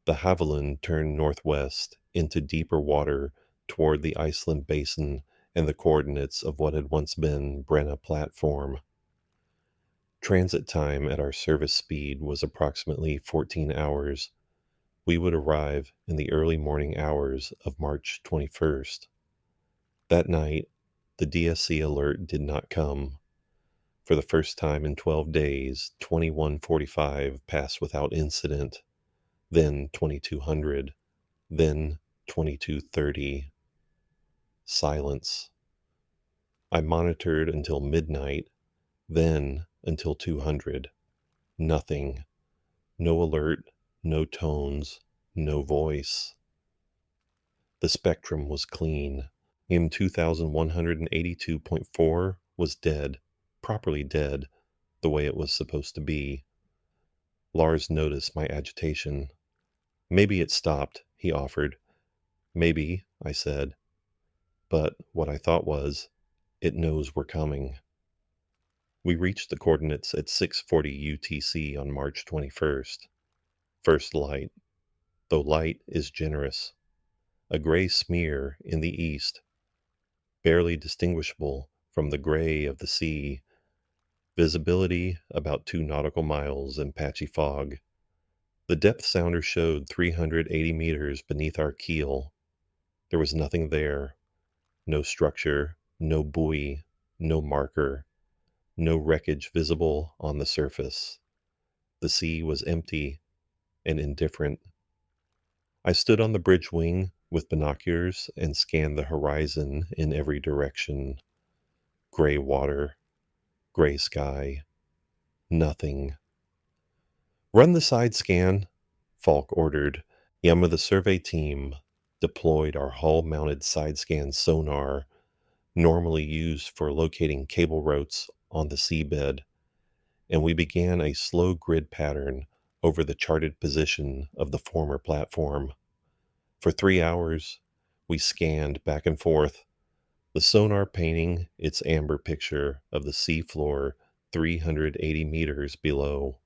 The Haviland turned northwest into deeper water toward the Iceland Basin and the coordinates of what had once been Brenna Platform. Transit time at our service speed was approximately 14 hours. We would arrive in the early morning hours of March 21st. That night, the DSC alert did not come. For the first time in 12 days, 2145 passed without incident, then 2200, then 2230. Silence. I monitored until midnight, then until 200. Nothing. No alert, no tones, no voice. The spectrum was clean. M2182.4 was dead, properly dead, the way it was supposed to be. Lars noticed my agitation. "Maybe it stopped," he offered. "Maybe," I said. But what I thought was, "It knows we're coming." We reached the coordinates at 6:40 UTC on March 21st. First light, though light is generous. A gray smear in the east, barely distinguishable from the gray of the sea. Visibility about 2 nautical miles in patchy fog. The depth sounder showed 380 meters beneath our keel. There was nothing there. No structure, no buoy, no marker, no wreckage visible on the surface. The sea was empty and indifferent. I stood on the bridge wing with binoculars and scanned the horizon in every direction. Gray water, gray sky, nothing. "Run the side scan," Falk ordered. The survey team deployed our hull-mounted side-scan sonar, normally used for locating cable routes on the seabed, and we began a slow grid pattern over the charted position of the former platform. For 3 hours, we scanned back and forth, the sonar painting its amber picture of the seafloor 380 meters below.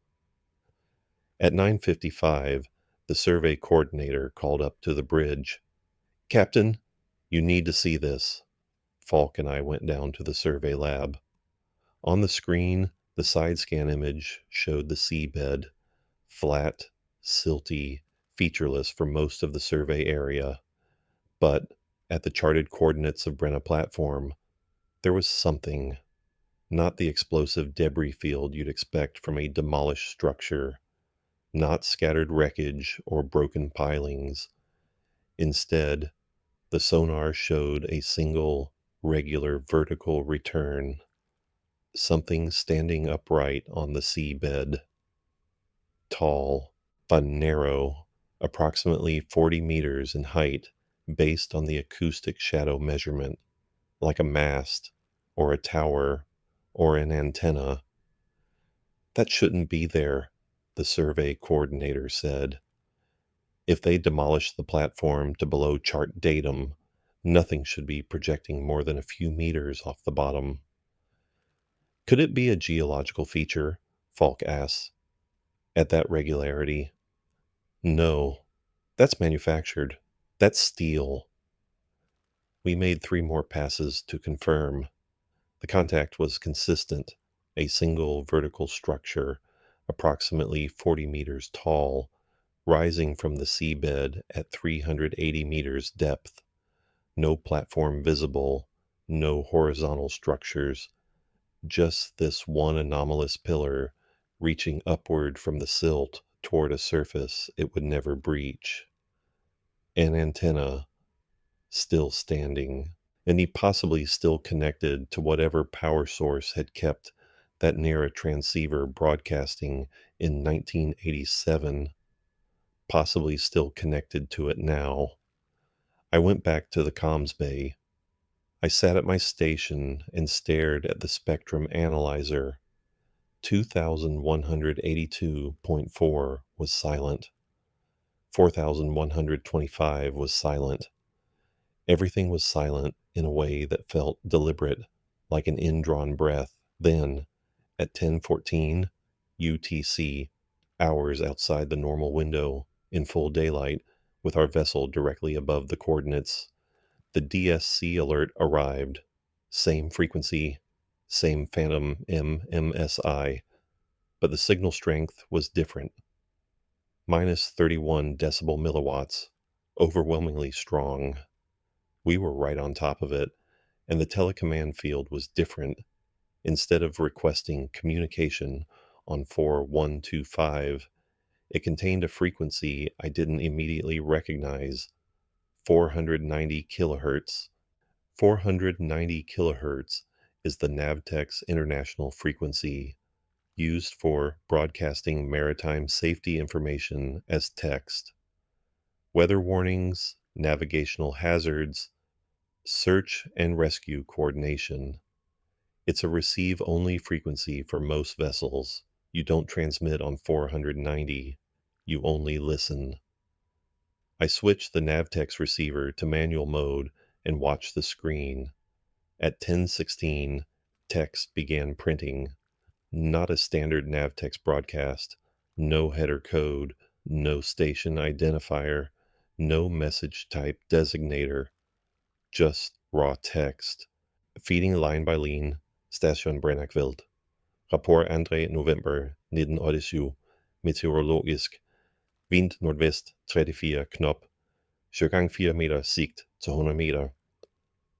At 9:55, the survey coordinator called up to the bridge. "Captain, you need to see this." Falk and I went down to the survey lab. On the screen, the side scan image showed the seabed, flat, silty, featureless for most of the survey area. But at the charted coordinates of Brenna platform, there was something. Not the explosive debris field you'd expect from a demolished structure, not scattered wreckage or broken pilings. Instead, the sonar showed a single, regular vertical return, something standing upright on the seabed, tall but narrow, approximately 40 meters in height based on the acoustic shadow measurement, like a mast or a tower or an antenna. "That shouldn't be there," the survey coordinator said. "If they demolish the platform to below chart datum, nothing should be projecting more than a few meters off the bottom." "Could it be a geological feature?" Falk asked. "At that regularity?" "No, that's manufactured. That's steel." We made 3 more passes to confirm. The contact was consistent, a single vertical structure, approximately 40 meters tall, rising from the seabed at 380 meters depth. No platform visible, no horizontal structures, just this one anomalous pillar reaching upward from the silt toward a surface it would never breach. An antenna, still standing, and he possibly still connected to whatever power source had kept that near a transceiver broadcasting in 1987, possibly still connected to it now. I went back to the comms bay. I sat at my station and stared at the spectrum analyzer. 2182.4 was silent. 4125 was silent. Everything was silent in a way that felt deliberate, like an indrawn breath. Then, at 10:14 UTC, hours outside the normal window, in full daylight, with our vessel directly above the coordinates, the DSC alert arrived. Same frequency, same phantom MMSI, but the signal strength was different. Minus 31 decibel milliwatts, overwhelmingly strong. We were right on top of it, and the telecommand field was different. Instead of requesting communication on 4125, it contained a frequency I didn't immediately recognize, 490 kilohertz. 490 kilohertz is the Navtex international frequency used for broadcasting maritime safety information as text. Weather warnings, navigational hazards, search and rescue coordination. It's a receive-only frequency for most vessels. You don't transmit on 490. You only listen. I switched the Navtex receiver to manual mode and watched the screen. At 10:16, text began printing. Not a standard Navtex broadcast. No header code, no station identifier, no message type designator. Just raw text. Feeding line by line, Station Brennackveld. Rapport 2 november 1987. Meteorologisk. Vind nordvest 34 knop. Sjögang 4 meter sikt til 100 meter.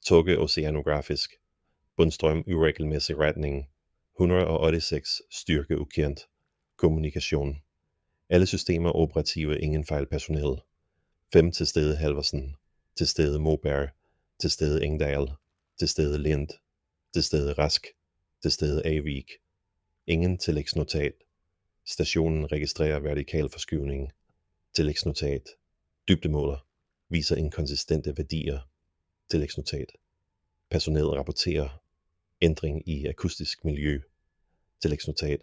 Tåge oceanografisk. Bundstrøm uregelmæssig retning. 186 styrke ukendt. Kommunikation. Alle systemer operative, ingen fejl personel. 5 til stede Halversen. Til stede Moberg. Til stede Engdahl. Til stede Lind. Til stede Rask. Til stede Avik. Ingen tillægsnotat. Stationen registrerer vertikal forskydning. Tillægsnotat. Dybdemåler viser inkonsistente værdier. Tillægsnotat. Personel rapporterer ændring i akustisk miljø. Tillægsnotat.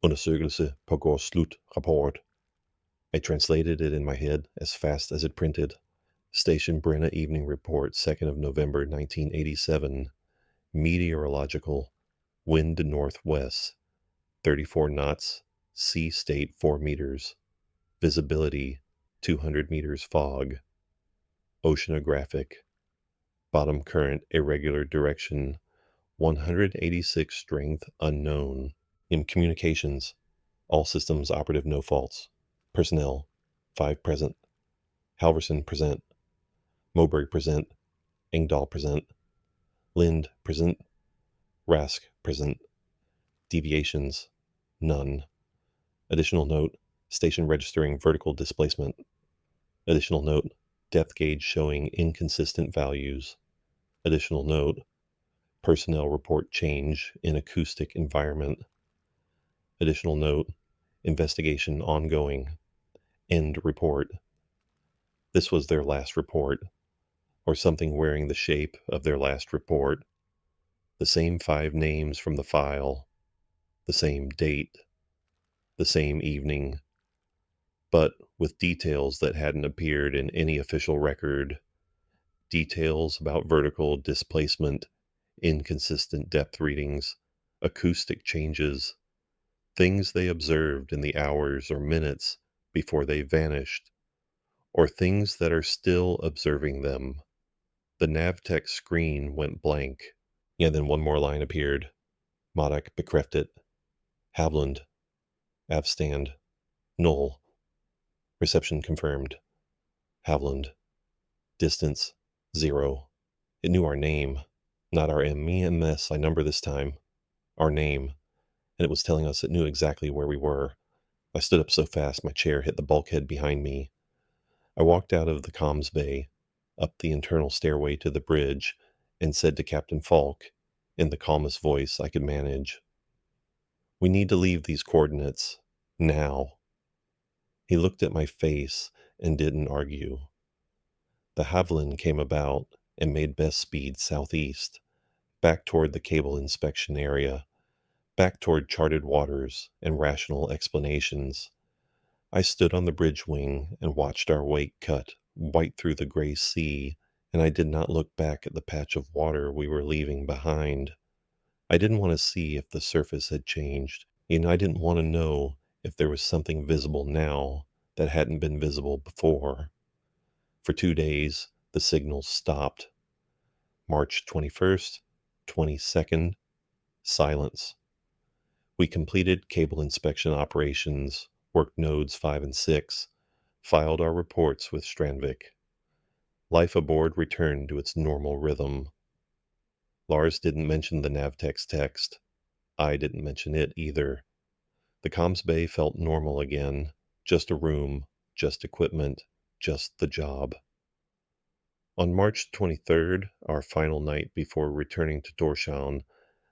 Undersøgelse pågår slut. Rapport. I translated it in my head as fast as it printed. Station Brenna Evening Report, 2nd of November 1987. Meteorological. Wind northwest. 34 knots. Sea state 4 meters. Visibility 200 meters fog. Oceanographic. Bottom current irregular direction. 186 strength unknown. In communications, all systems operative, no faults. Personnel, 5 present. Halverson present. Moberg present. Engdahl present. Lind present. Rask present. Deviations, none. Additional note, station registering vertical displacement. Additional note, depth gauge showing inconsistent values. Additional note, personnel report change in acoustic environment. Additional note, investigation ongoing. End report. This was their last report, or something wearing the shape of their last report. The same 5 names from the file, the same date, the same evening, but with details that hadn't appeared in any official record. Details about vertical displacement, inconsistent depth readings, acoustic changes, things they observed in the hours or minutes before they vanished, or things that are still observing them. The Navtech screen went blank. And then one more line appeared. Modak bekräftet. Havland. Avstand. Null. Reception confirmed. Havland. Distance. 0. It knew our name. Not our MEMS number this time. Our name. And it was telling us it knew exactly where we were. I stood up so fast my chair hit the bulkhead behind me. I walked out of the comms bay, up the internal stairway to the bridge, and said to Captain Falk, in the calmest voice I could manage, "We need to leave these coordinates. Now." He looked at my face and didn't argue. The Havilland came about and made best speed southeast, back toward the cable inspection area, back toward charted waters and rational explanations. I stood on the bridge wing and watched our wake cut white through the gray sea, and I did not look back at the patch of water we were leaving behind. I didn't want to see if the surface had changed, and I didn't want to know if there was something visible now that hadn't been visible before. For 2 days, the signals stopped. March 21st, 22nd, silence. We completed cable inspection operations, worked nodes 5 and 6, filed our reports with Strandvik. Life aboard returned to its normal rhythm. Lars didn't mention the Navtech's text. I didn't mention it either. The comms bay felt normal again. Just a room, just equipment, just the job. On March 23rd, our final night before returning to Torshavn,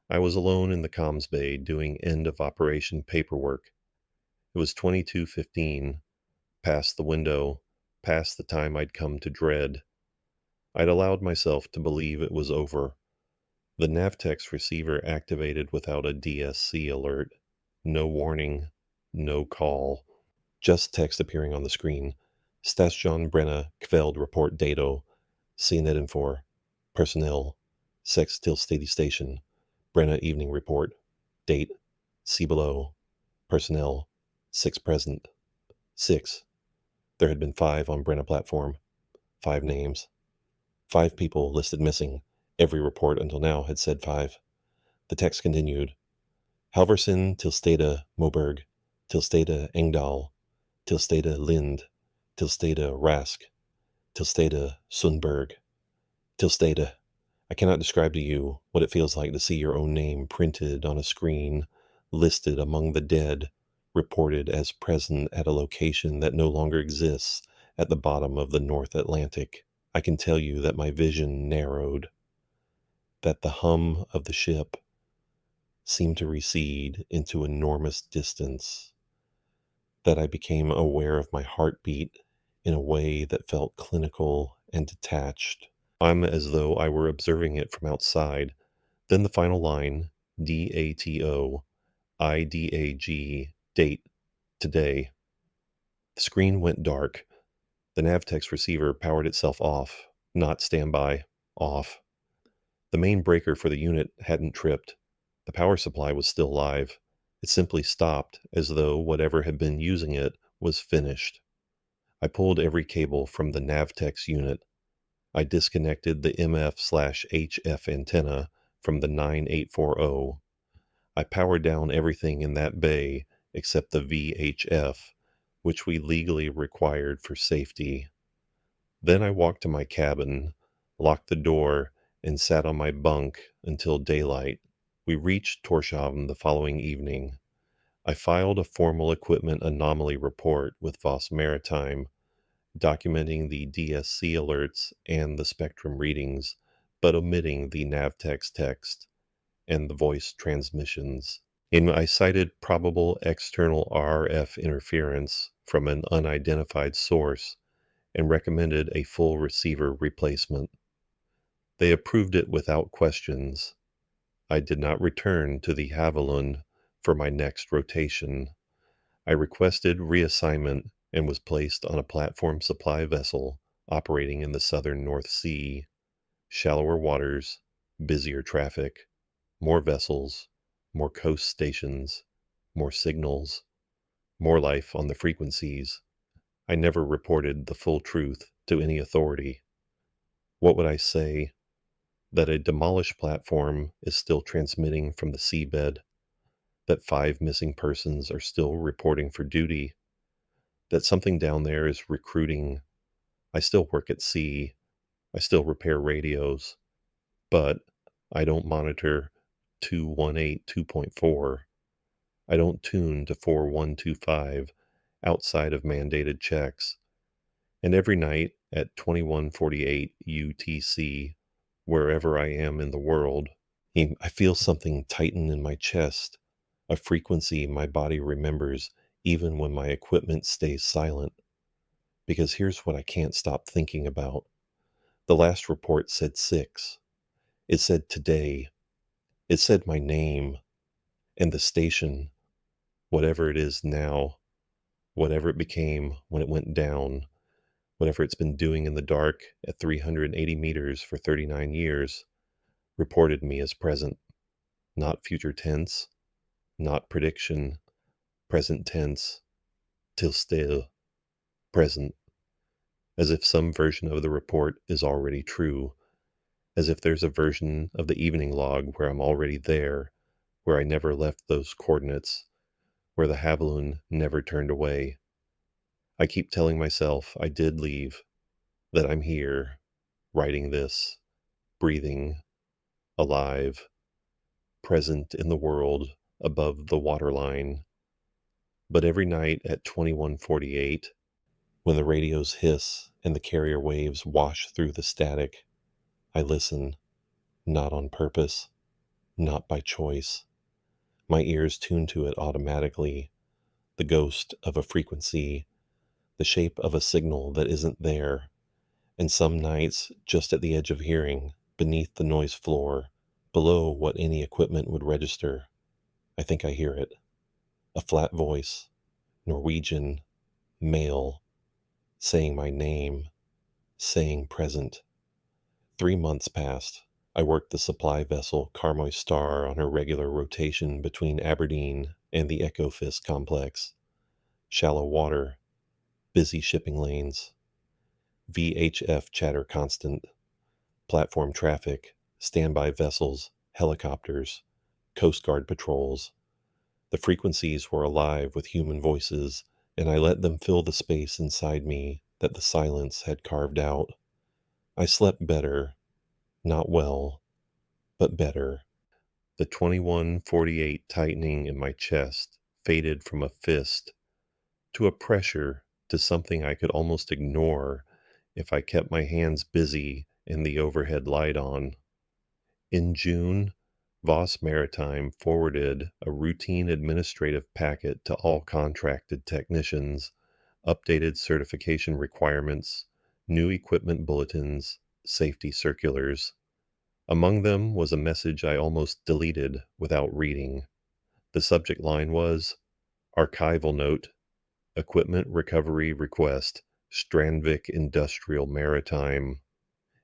I was alone in the comms bay doing end-of-operation paperwork. It was 22:15, past the window, past the time I'd come to dread. I'd allowed myself to believe it was over. The Navtech's receiver activated without a DSC alert. No warning, no call. Just text appearing on the screen. Station Brenna kveld report dato. CNET-info. Personnel. 6 till steady station. Brenna evening report. Date. See below. Personnel. 6 present. 6. There had been 5 on Brenna platform. 5 names. 5 people listed missing. Every report until now had said 5. The text continued. Halverson Tilstede Moberg. Tilstede Engdahl. Tilstede Lind. Tilstede Rask. Tilstede Sundberg. Tilstede. I cannot describe to you what it feels like to see your own name printed on a screen, listed among the dead, reported as present at a location that no longer exists at the bottom of the North Atlantic. I can tell you that my vision narrowed, that the hum of the ship seemed to recede into enormous distance, that I became aware of my heartbeat in a way that felt clinical and detached. I'm as though I were observing it from outside. Then the final line, DATO, IDAG, date, today. The screen went dark. The Navtex receiver powered itself off, not standby, off. The main breaker for the unit hadn't tripped. The power supply was still live. It simply stopped, as though whatever had been using it was finished. I pulled every cable from the Navtex unit. I disconnected the MF/HF antenna from the 9840. I powered down everything in that bay except the VHF, which we legally required for safety. Then I walked to my cabin, locked the door, and sat on my bunk until daylight. We reached Tórshavn the following evening. I filed a formal equipment anomaly report with Voss Maritime, documenting the DSC alerts and the spectrum readings, but omitting the Navtex text and the voice transmissions. I cited probable external RF interference from an unidentified source and recommended a full receiver replacement. They approved it without questions. I did not return to the Havilland for my next rotation. I requested reassignment and was placed on a platform supply vessel operating in the southern North Sea. Shallower waters, busier traffic, more vessels, more coast stations, more signals, more life on the frequencies. I never reported the full truth to any authority. What would I say? That a demolished platform is still transmitting from the seabed, that 5 missing persons are still reporting for duty, that something down there is recruiting. I still work at sea. I still repair radios, but I don't monitor 218 2.4. I don't tune to 4125 outside of mandated checks. And every night at 2148 UTC, wherever I am in the world, I feel something tighten in my chest, a frequency my body remembers even when my equipment stays silent. Because here's what I can't stop thinking about. The last report said 6. It said today. It said my name and the station, whatever it is now, whatever it became when it went down, whatever it's been doing in the dark at 380 meters for 39 years, reported me as present, not future tense, not prediction, present tense, till still, present, as if some version of the report is already true, as if there's a version of the evening log where I'm already there, where I never left those coordinates, where the Havilland never turned away. I keep telling myself I did leave, that I'm here, writing this, breathing, alive, present in the world above the waterline. But every night at 2148, when the radios hiss and the carrier waves wash through the static, I listen, not on purpose, not by choice. My ears tune to it automatically, the ghost of a frequency, the shape of a signal that isn't there. And some nights, just at the edge of hearing, beneath the noise floor, below what any equipment would register, I think I hear it. A flat voice, Norwegian, male, saying my name, saying present. 3 months passed. I worked the supply vessel Karmoy Star on her regular rotation between Aberdeen and the Ecofist complex. Shallow water, busy shipping lanes, VHF chatter constant, platform traffic, standby vessels, helicopters, Coast Guard patrols. The frequencies were alive with human voices, and I let them fill the space inside me that the silence had carved out. I slept better, not well, but better. The 2148 tightening in my chest faded from a fist to a pressure to something I could almost ignore if I kept my hands busy and the overhead light on. In June, Voss Maritime forwarded a routine administrative packet to all contracted technicians, updated certification requirements, new equipment bulletins, safety circulars. Among them was a message I almost deleted without reading. The subject line was Archival Note, Equipment Recovery Request, Strandvik Industrial Maritime.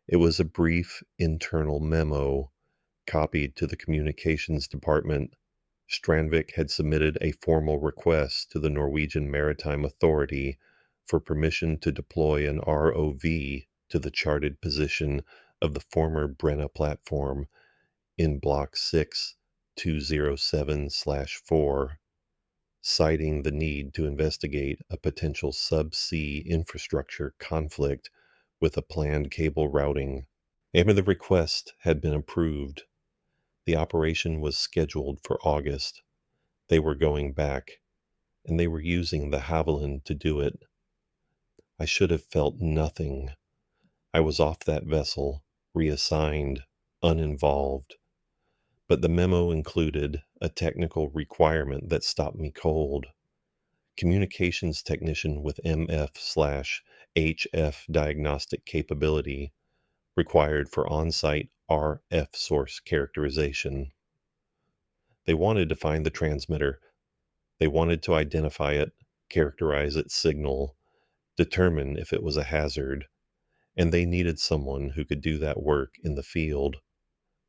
It was a brief internal memo copied to the communications department. Strandvik had submitted a formal request to the Norwegian Maritime Authority for permission to deploy an ROV to the charted position of the former Brenna platform in Block 6207/4, citing the need to investigate a potential subsea infrastructure conflict with a planned cable routing. After the request had been approved, the operation was scheduled for August. They were going back, and they were using the Haviland to do it. I should have felt nothing. I was off that vessel, reassigned, uninvolved. But the memo included a technical requirement that stopped me cold. Communications technician with MF/HF diagnostic capability required for on-site RF source characterization. They wanted to find the transmitter. They wanted to identify it, characterize its signal, determine if it was a hazard, and they needed someone who could do that work in the field.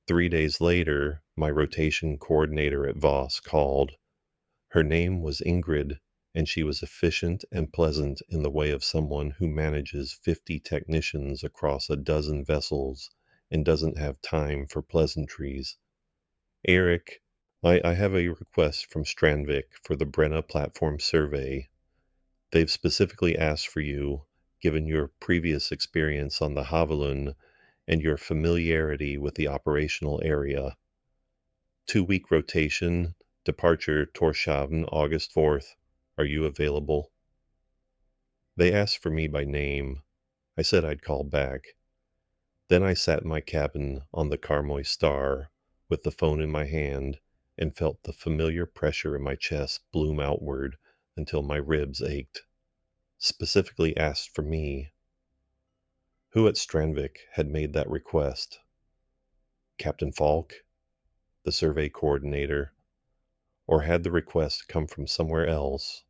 3 days later, my rotation coordinator at Voss called. Her name was Ingrid, and she was efficient and pleasant in the way of someone who manages 50 technicians across a dozen vessels and doesn't have time for pleasantries. Eric, I have a request from Strandvik for the Brenna platform survey. They've specifically asked for you, given your previous experience on the Havilund and your familiarity with the operational area. 2-week rotation, departure Torshavn, August 4th. Are you available? They asked for me by name. I said I'd call back. Then I sat in my cabin on the Karmoy Star with the phone in my hand and felt the familiar pressure in my chest bloom outward until my ribs ached. Specifically asked for me. Who at Strandvik had made that request? Captain Falk, the survey coordinator, or had the request come from somewhere else,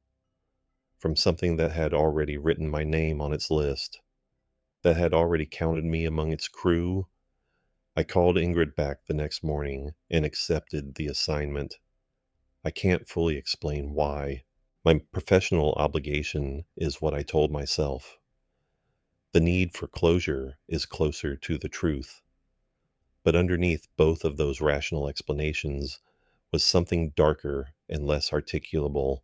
from something that had already written my name on its list, that had already counted me among its crew? I called Ingrid back the next morning and accepted the assignment. I can't fully explain why. My professional obligation is what I told myself. The need for closure is closer to the truth. But underneath both of those rational explanations was something darker and less articulable,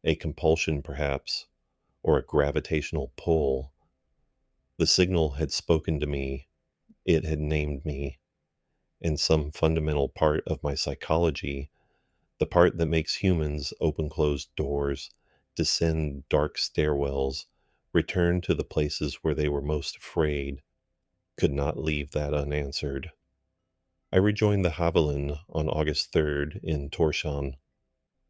a compulsion perhaps, or a gravitational pull. The signal had spoken to me, it had named me, and some fundamental part of my psychology, the part that makes humans open closed doors, descend dark stairwells, return to the places where they were most afraid, could not leave that unanswered. I rejoined the Haviland on August 3rd in Torshavn.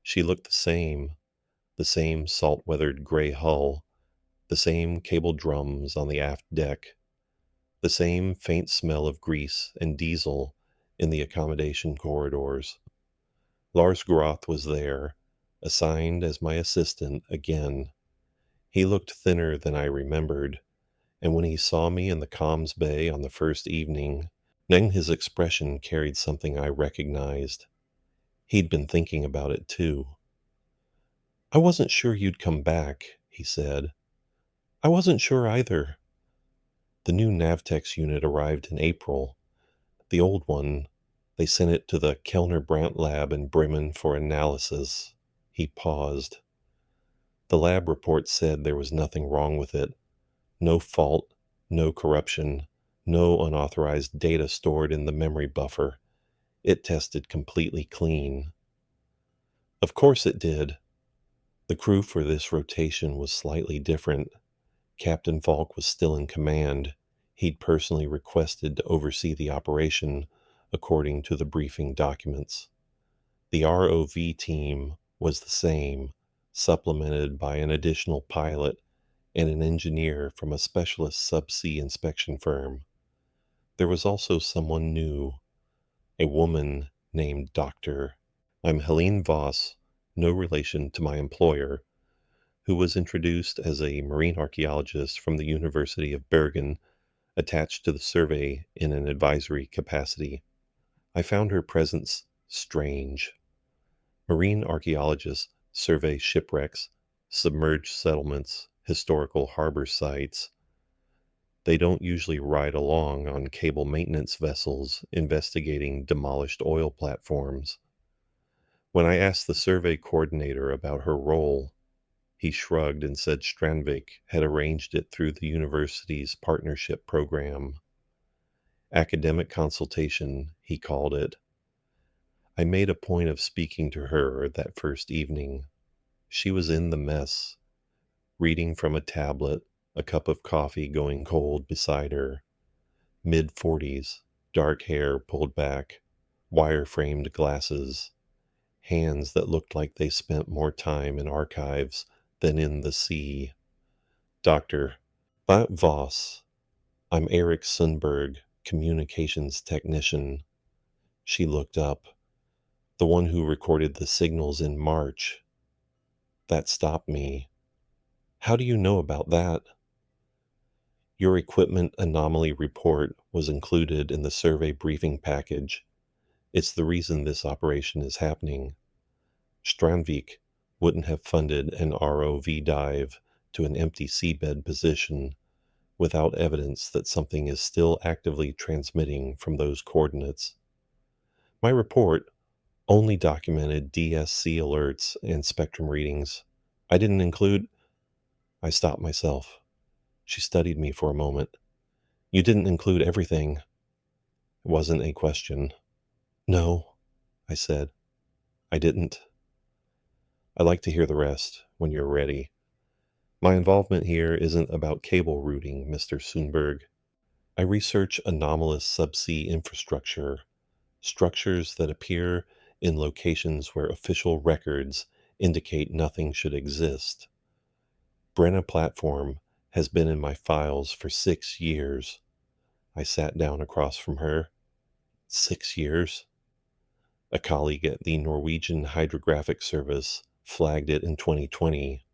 She looked the same salt-weathered gray hull, the same cable drums on the aft deck, the same faint smell of grease and diesel in the accommodation corridors. Lars Groth was there, assigned as my assistant again. He looked thinner than I remembered, and when he saw me in the comms bay on the first evening, then his expression carried something I recognized. He'd been thinking about it too. I wasn't sure you'd come back, he said. I wasn't sure either. The new Navtex unit arrived in April. The old one, they sent it to the Kellner Brandt lab in Bremen for analysis. He paused. The lab report said there was nothing wrong with it. No fault, no corruption, no unauthorized data stored in the memory buffer. It tested completely clean. Of course it did. The crew for this rotation was slightly different. Captain Falk was still in command. He'd personally requested to oversee the operation, according to the briefing documents. The ROV team was the same, supplemented by an additional pilot and an engineer from a specialist subsea inspection firm. There was also someone new, a woman named Doctor. I'm Helene Voss, no relation to my employer, who was introduced as a marine archaeologist from the University of Bergen, attached to the survey in an advisory capacity. I found her presence strange. Marine archaeologists survey shipwrecks, submerged settlements, historical harbor sites. They don't usually ride along on cable maintenance vessels investigating demolished oil platforms. When I asked the survey coordinator about her role, he shrugged and said Strandvik had arranged it through the university's partnership program. Academic consultation, he called it. I made a point of speaking to her that first evening. She was in the mess, reading from a tablet, a cup of coffee going cold beside her. Mid-40s, dark hair pulled back, wire-framed glasses, hands that looked like they spent more time in archives than in the sea. Doctor, Voss, I'm Eric Sundberg, communications technician. She looked up. The one who recorded the signals in March. That stopped me. How do you know about that? Your equipment anomaly report was included in the survey briefing package. It's the reason this operation is happening. Strandvik wouldn't have funded an ROV dive to an empty seabed position without evidence that something is still actively transmitting from those coordinates. My report only documented DSC alerts and spectrum readings. I didn't include... I stopped myself. She studied me for a moment. You didn't include everything. It wasn't a question. No, I said. I didn't. I'd like to hear the rest when you're ready. My involvement here isn't about cable routing, Mr. Sundberg. I research anomalous subsea infrastructure, structures that appear in locations where official records indicate nothing should exist. Brenna Platform has been in my files for 6 years. I sat down across from her. 6 years? A colleague at the Norwegian Hydrographic Service flagged it in 2020.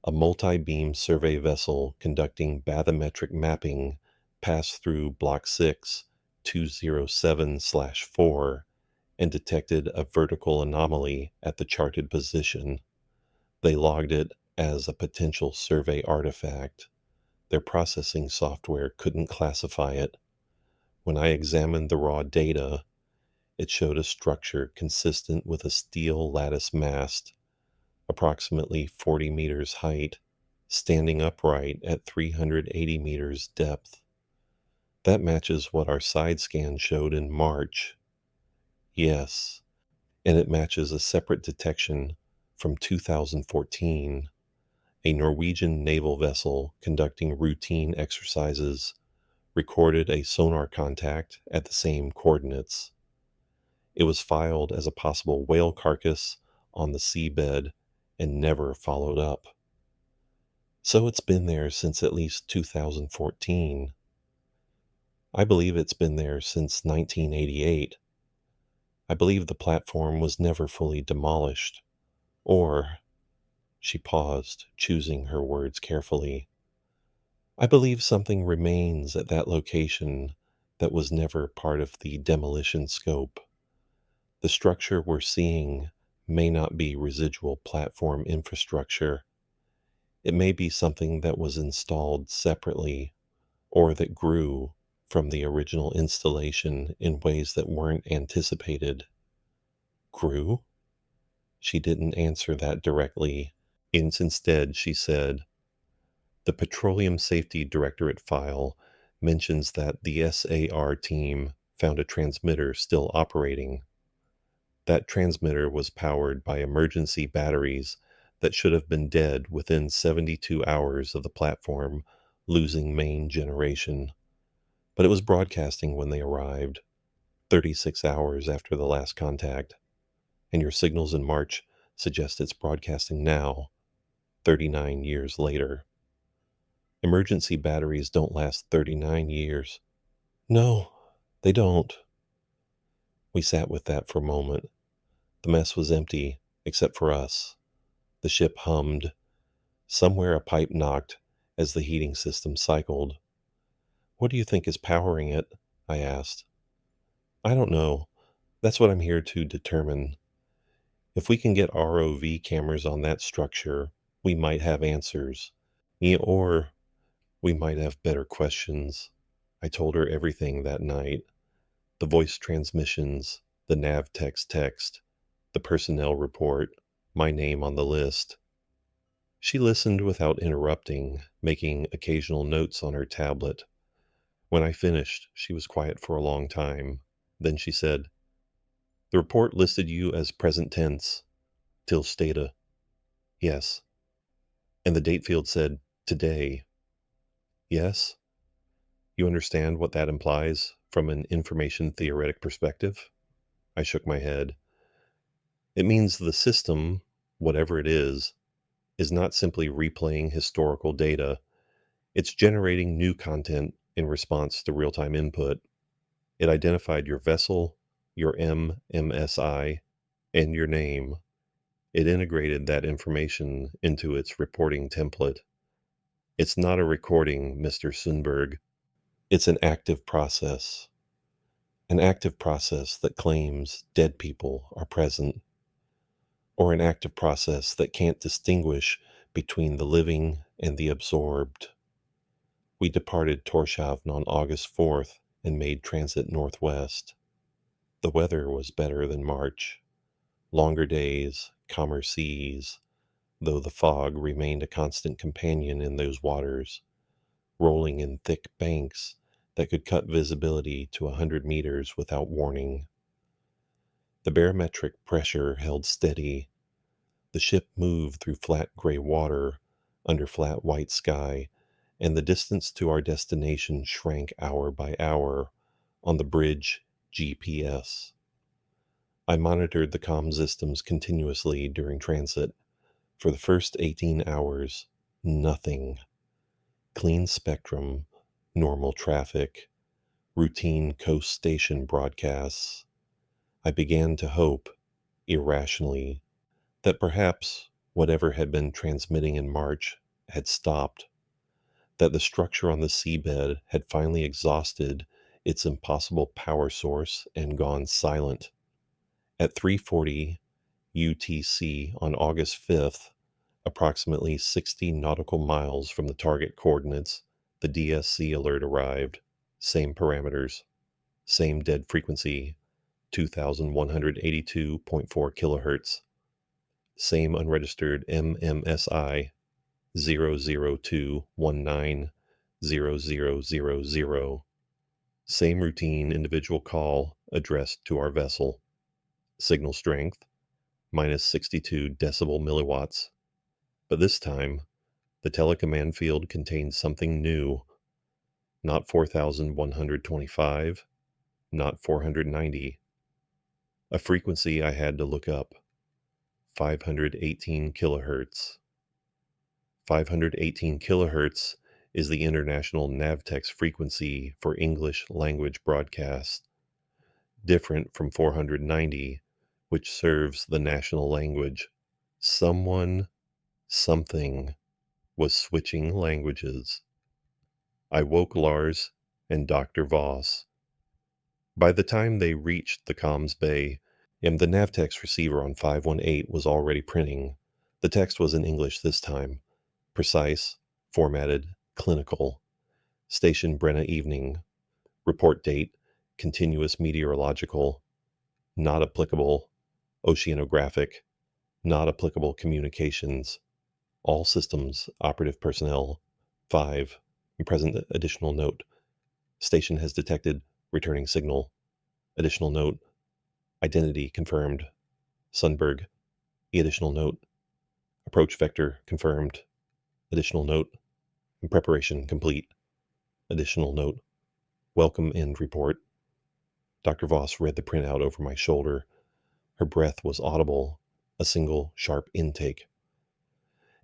A multi-beam survey vessel conducting bathymetric mapping passed through Block 6, 207/4 and detected a vertical anomaly at the charted position. They logged it as a potential survey artifact. Their processing software couldn't classify it. When I examined the raw data, it showed a structure consistent with a steel lattice mast, approximately 40 meters height, standing upright at 380 meters depth. That matches what our side scan showed in March. Yes, and it matches a separate detection from 2014. A Norwegian naval vessel conducting routine exercises recorded a sonar contact at the same coordinates. It was filed as a possible whale carcass on the seabed and never followed up. So it's been there since at least 2014. I believe it's been there since 1988. I believe the platform was never fully demolished. Or, she paused, choosing her words carefully, I believe something remains at that location that was never part of the demolition scope. The structure we're seeing may not be residual platform infrastructure. It may be something that was installed separately or that grew from the original installation in ways that weren't anticipated. Grew? She didn't answer that directly. Instead, she said, the Petroleum Safety Directorate file mentions that the SAR team found a transmitter still operating. That transmitter was powered by emergency batteries that should have been dead within 72 hours of the platform losing main generation. But it was broadcasting when they arrived, 36 hours after the last contact. And your signals in March suggests it's broadcasting now, 39 years later. Emergency batteries don't last 39 years. No, they don't. We sat with that for a moment. The mess was empty, except for us. The ship hummed. Somewhere a pipe knocked as the heating system cycled. What do you think is powering it? I asked. I don't know. That's what I'm here to determine. If we can get ROV cameras on that structure, we might have answers. Or we might have better questions. I told her everything that night. The voice transmissions, the nav text, the personnel report, my name on the list. She listened without interrupting, making occasional notes on her tablet. When I finished, she was quiet for a long time. Then she said, "The report listed you as present tense, till stata." "Yes." "And the date field said, today." "Yes." "You understand what that implies from an information theoretic perspective?" I shook my head. "It means the system, whatever it is not simply replaying historical data. It's generating new content in response to real-time input. It identified your vessel, your MMSI, and your name. It integrated that information into its reporting template. It's not a recording, Mr. Sundberg. It's an active process that claims dead people are present, or an active process that can't distinguish between the living and the absorbed. We departed Tórshavn on August 4th and made transit northwest. The weather was better than March. Longer days, calmer seas, though the fog remained a constant companion in those waters, rolling in thick banks that could cut visibility to 100 meters without warning. The barometric pressure held steady. The ship moved through flat gray water, under flat white sky, and the distance to our destination shrank hour by hour on the bridge GPS. I monitored the comm systems continuously during transit. For the first 18 hours, nothing. Clean spectrum, normal traffic, routine coast station broadcasts. I began to hope, irrationally, that perhaps whatever had been transmitting in March had stopped, that the structure on the seabed had finally exhausted its impossible power source and gone silent. At 3:40 UTC on August 5th, approximately 60 nautical miles from the target coordinates, the DSC alert arrived. Same parameters, same dead frequency, 2182.4 kilohertz. Same unregistered MMSI, 002190000. Same routine individual call addressed to our vessel. Signal strength, minus 62 decibel milliwatts. But this time, the telecommand field contained something new. Not 4125, not 490. A frequency I had to look up. 518 kilohertz. 518 kilohertz is the international Navtex frequency for English language broadcasts, different from 490, which serves the national language. Someone, something, was switching languages. I woke Lars and Dr. Voss. By the time they reached the comms bay, and the Navtex receiver on 518 was already printing. The text was in English this time. Precise, formatted, clinical. Station Brenna evening. Report date, continuous meteorological. Not applicable, oceanographic. Not applicable communications. All systems, operative personnel. 5. Present additional note. Station has detected returning signal. Additional note. Identity confirmed. Sundberg. Additional note. Approach vector confirmed. Additional note. Preparation complete. Additional note. Welcome end report. Dr. Voss read the printout over my shoulder. Her breath was audible. a single sharp intake.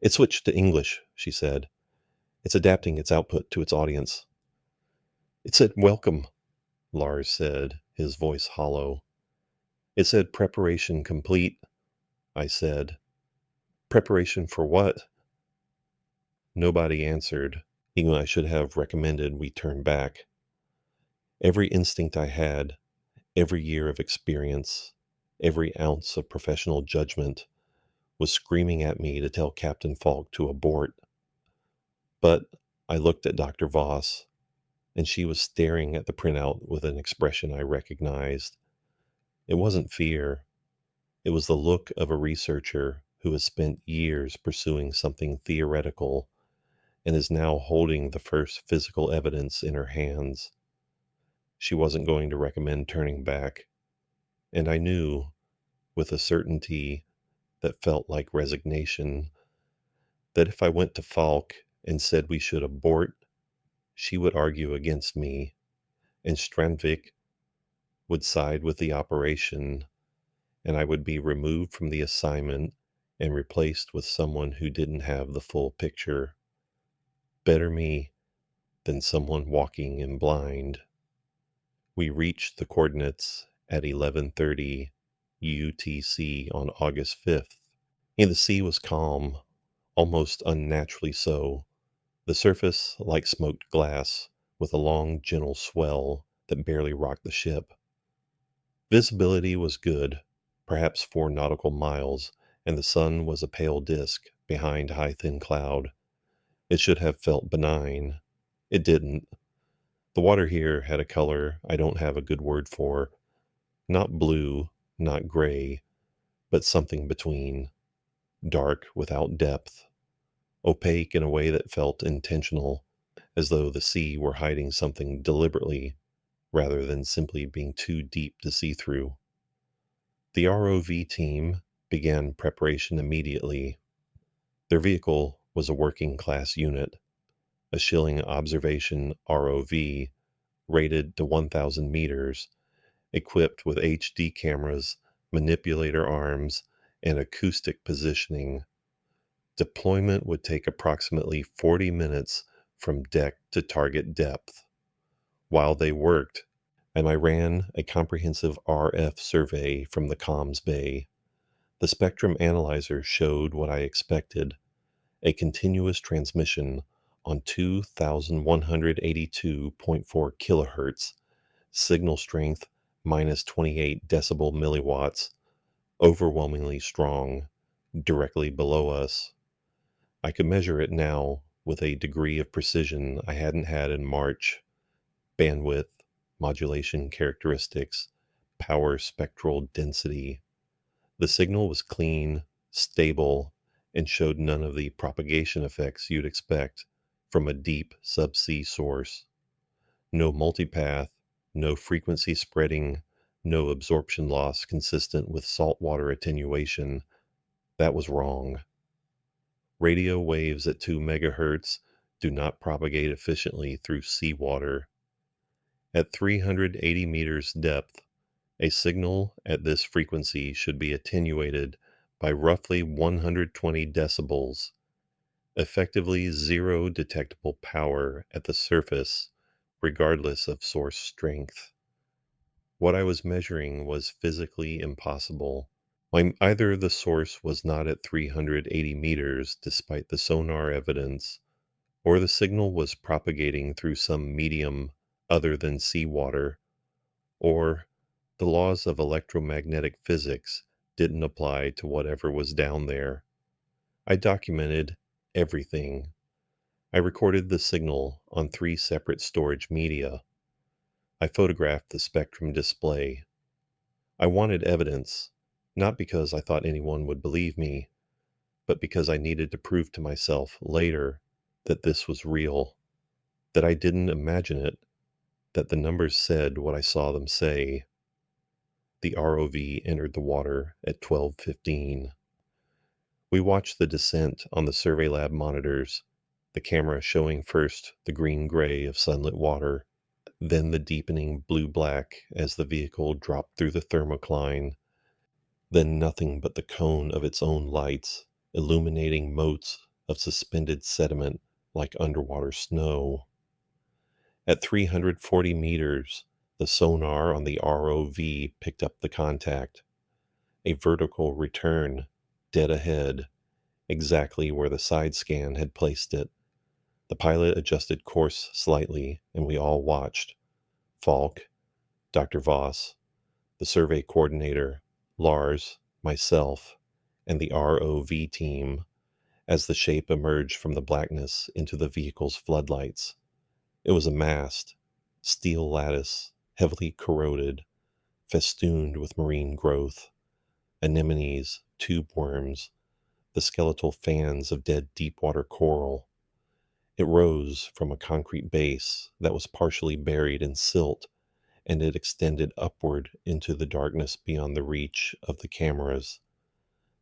It switched to English, she said. It's adapting its output to its audience. It said welcome, Lars said, his voice hollow. It said preparation complete, I said. Preparation for what? Nobody answered, even I should have recommended we turn back. Every instinct I had, every year of experience, every ounce of professional judgment was screaming at me to tell Captain Falk to abort. But I looked at Dr. Voss, and she was staring at the printout with an expression I recognized. It wasn't fear. It was the look of a researcher who has spent years pursuing something theoretical and is now holding the first physical evidence in her hands. She wasn't going to recommend turning back, and I knew, with a certainty that felt like resignation, that if I went to Falk and said we should abort, she would argue against me, and Strandvik would side with the operation, and I would be removed from the assignment and replaced with someone who didn't have the full picture. Better me than someone walking in blind. We reached the coordinates at 11:30 UTC on August 5th, and the sea was calm, almost unnaturally so, the surface like smoked glass, with a long, gentle swell that barely rocked the ship. Visibility was good, perhaps 4 nautical miles, and the sun was a pale disk behind high thin cloud. It should have felt benign. It didn't. The water here had a color I don't have a good word for. Not blue, not gray, but something between. Dark without depth. Opaque in a way that felt intentional, as though the sea were hiding something deliberately, rather than simply being too deep to see through. The ROV team began preparation immediately. Their vehicle was a working class unit, a Schilling observation ROV rated to 1,000 meters, equipped with HD cameras, manipulator arms, and acoustic positioning. Deployment would take approximately 40 minutes from deck to target depth. While they worked, and I ran a comprehensive RF survey from the comms bay. The spectrum analyzer showed what I expected, a continuous transmission on 2,182.4 kilohertz, signal strength minus 28 decibel milliwatts, overwhelmingly strong, directly below us. I could measure it now with a degree of precision I hadn't had in March. Bandwidth, modulation characteristics, power spectral density. The signal was clean, stable, and showed none of the propagation effects you'd expect from a deep subsea source. No multipath, no frequency spreading, no absorption loss consistent with saltwater attenuation. That was wrong. Radio waves at 2 megahertz do not propagate efficiently through seawater. At 380 meters depth, a signal at this frequency should be attenuated by roughly 120 decibels, effectively zero detectable power at the surface, regardless of source strength. What I was measuring was physically impossible. Either the source was not at 380 meters despite the sonar evidence, or the signal was propagating through some medium other than seawater, or the laws of electromagnetic physics didn't apply to whatever was down there. I documented everything. I recorded the signal on 3 separate storage media. I photographed the spectrum display. I wanted evidence, not because I thought anyone would believe me, but because I needed to prove to myself later that this was real, that I didn't imagine it, that the numbers said what I saw them say. The ROV entered the water at 12:15. We watched the descent on the survey lab monitors, the camera showing first the green-gray of sunlit water, then the deepening blue-black as the vehicle dropped through the thermocline. then nothing but the cone of its own lights, illuminating motes of suspended sediment like underwater snow. At 340 meters, the sonar on the ROV picked up the contact. A vertical return, dead ahead, exactly where the side scan had placed it. The pilot adjusted course slightly, and we all watched. Falk, Dr. Voss, the survey coordinator, Lars, myself, and the ROV team, as the shape emerged from the blackness into the vehicle's floodlights. It was a mast, steel lattice, heavily corroded, festooned with marine growth, anemones, tube worms, the skeletal fans of dead deep-water coral. It rose from a concrete base that was partially buried in silt, and it extended upward into the darkness beyond the reach of the cameras.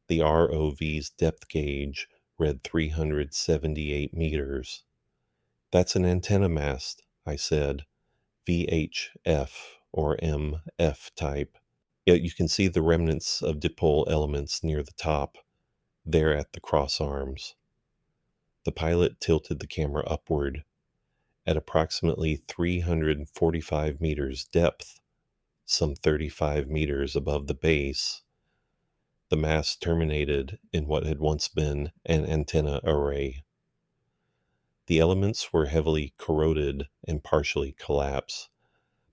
The ROV's depth gauge read 378 meters. "That's an antenna mast," I said, VHF or MF type. Yet you can see the remnants of dipole elements near the top, there at the cross arms. The pilot tilted the camera upward. At approximately 345 meters depth, some 35 meters above the base, the mast terminated in what had once been an antenna array. The elements were heavily corroded and partially collapsed,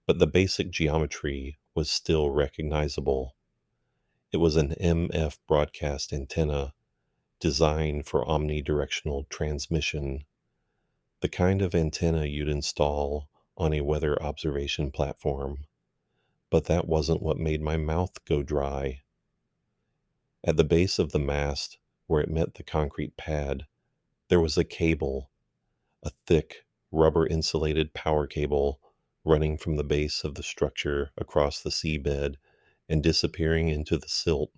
but the basic geometry was still recognizable. It was an MF broadcast antenna designed for omnidirectional transmission, the kind of antenna you'd install on a weather observation platform. But that wasn't what made my mouth go dry. At the base of the mast, where it met the concrete pad, there was a cable, a thick, rubber-insulated power cable running from the base of the structure across the seabed and disappearing into the silt,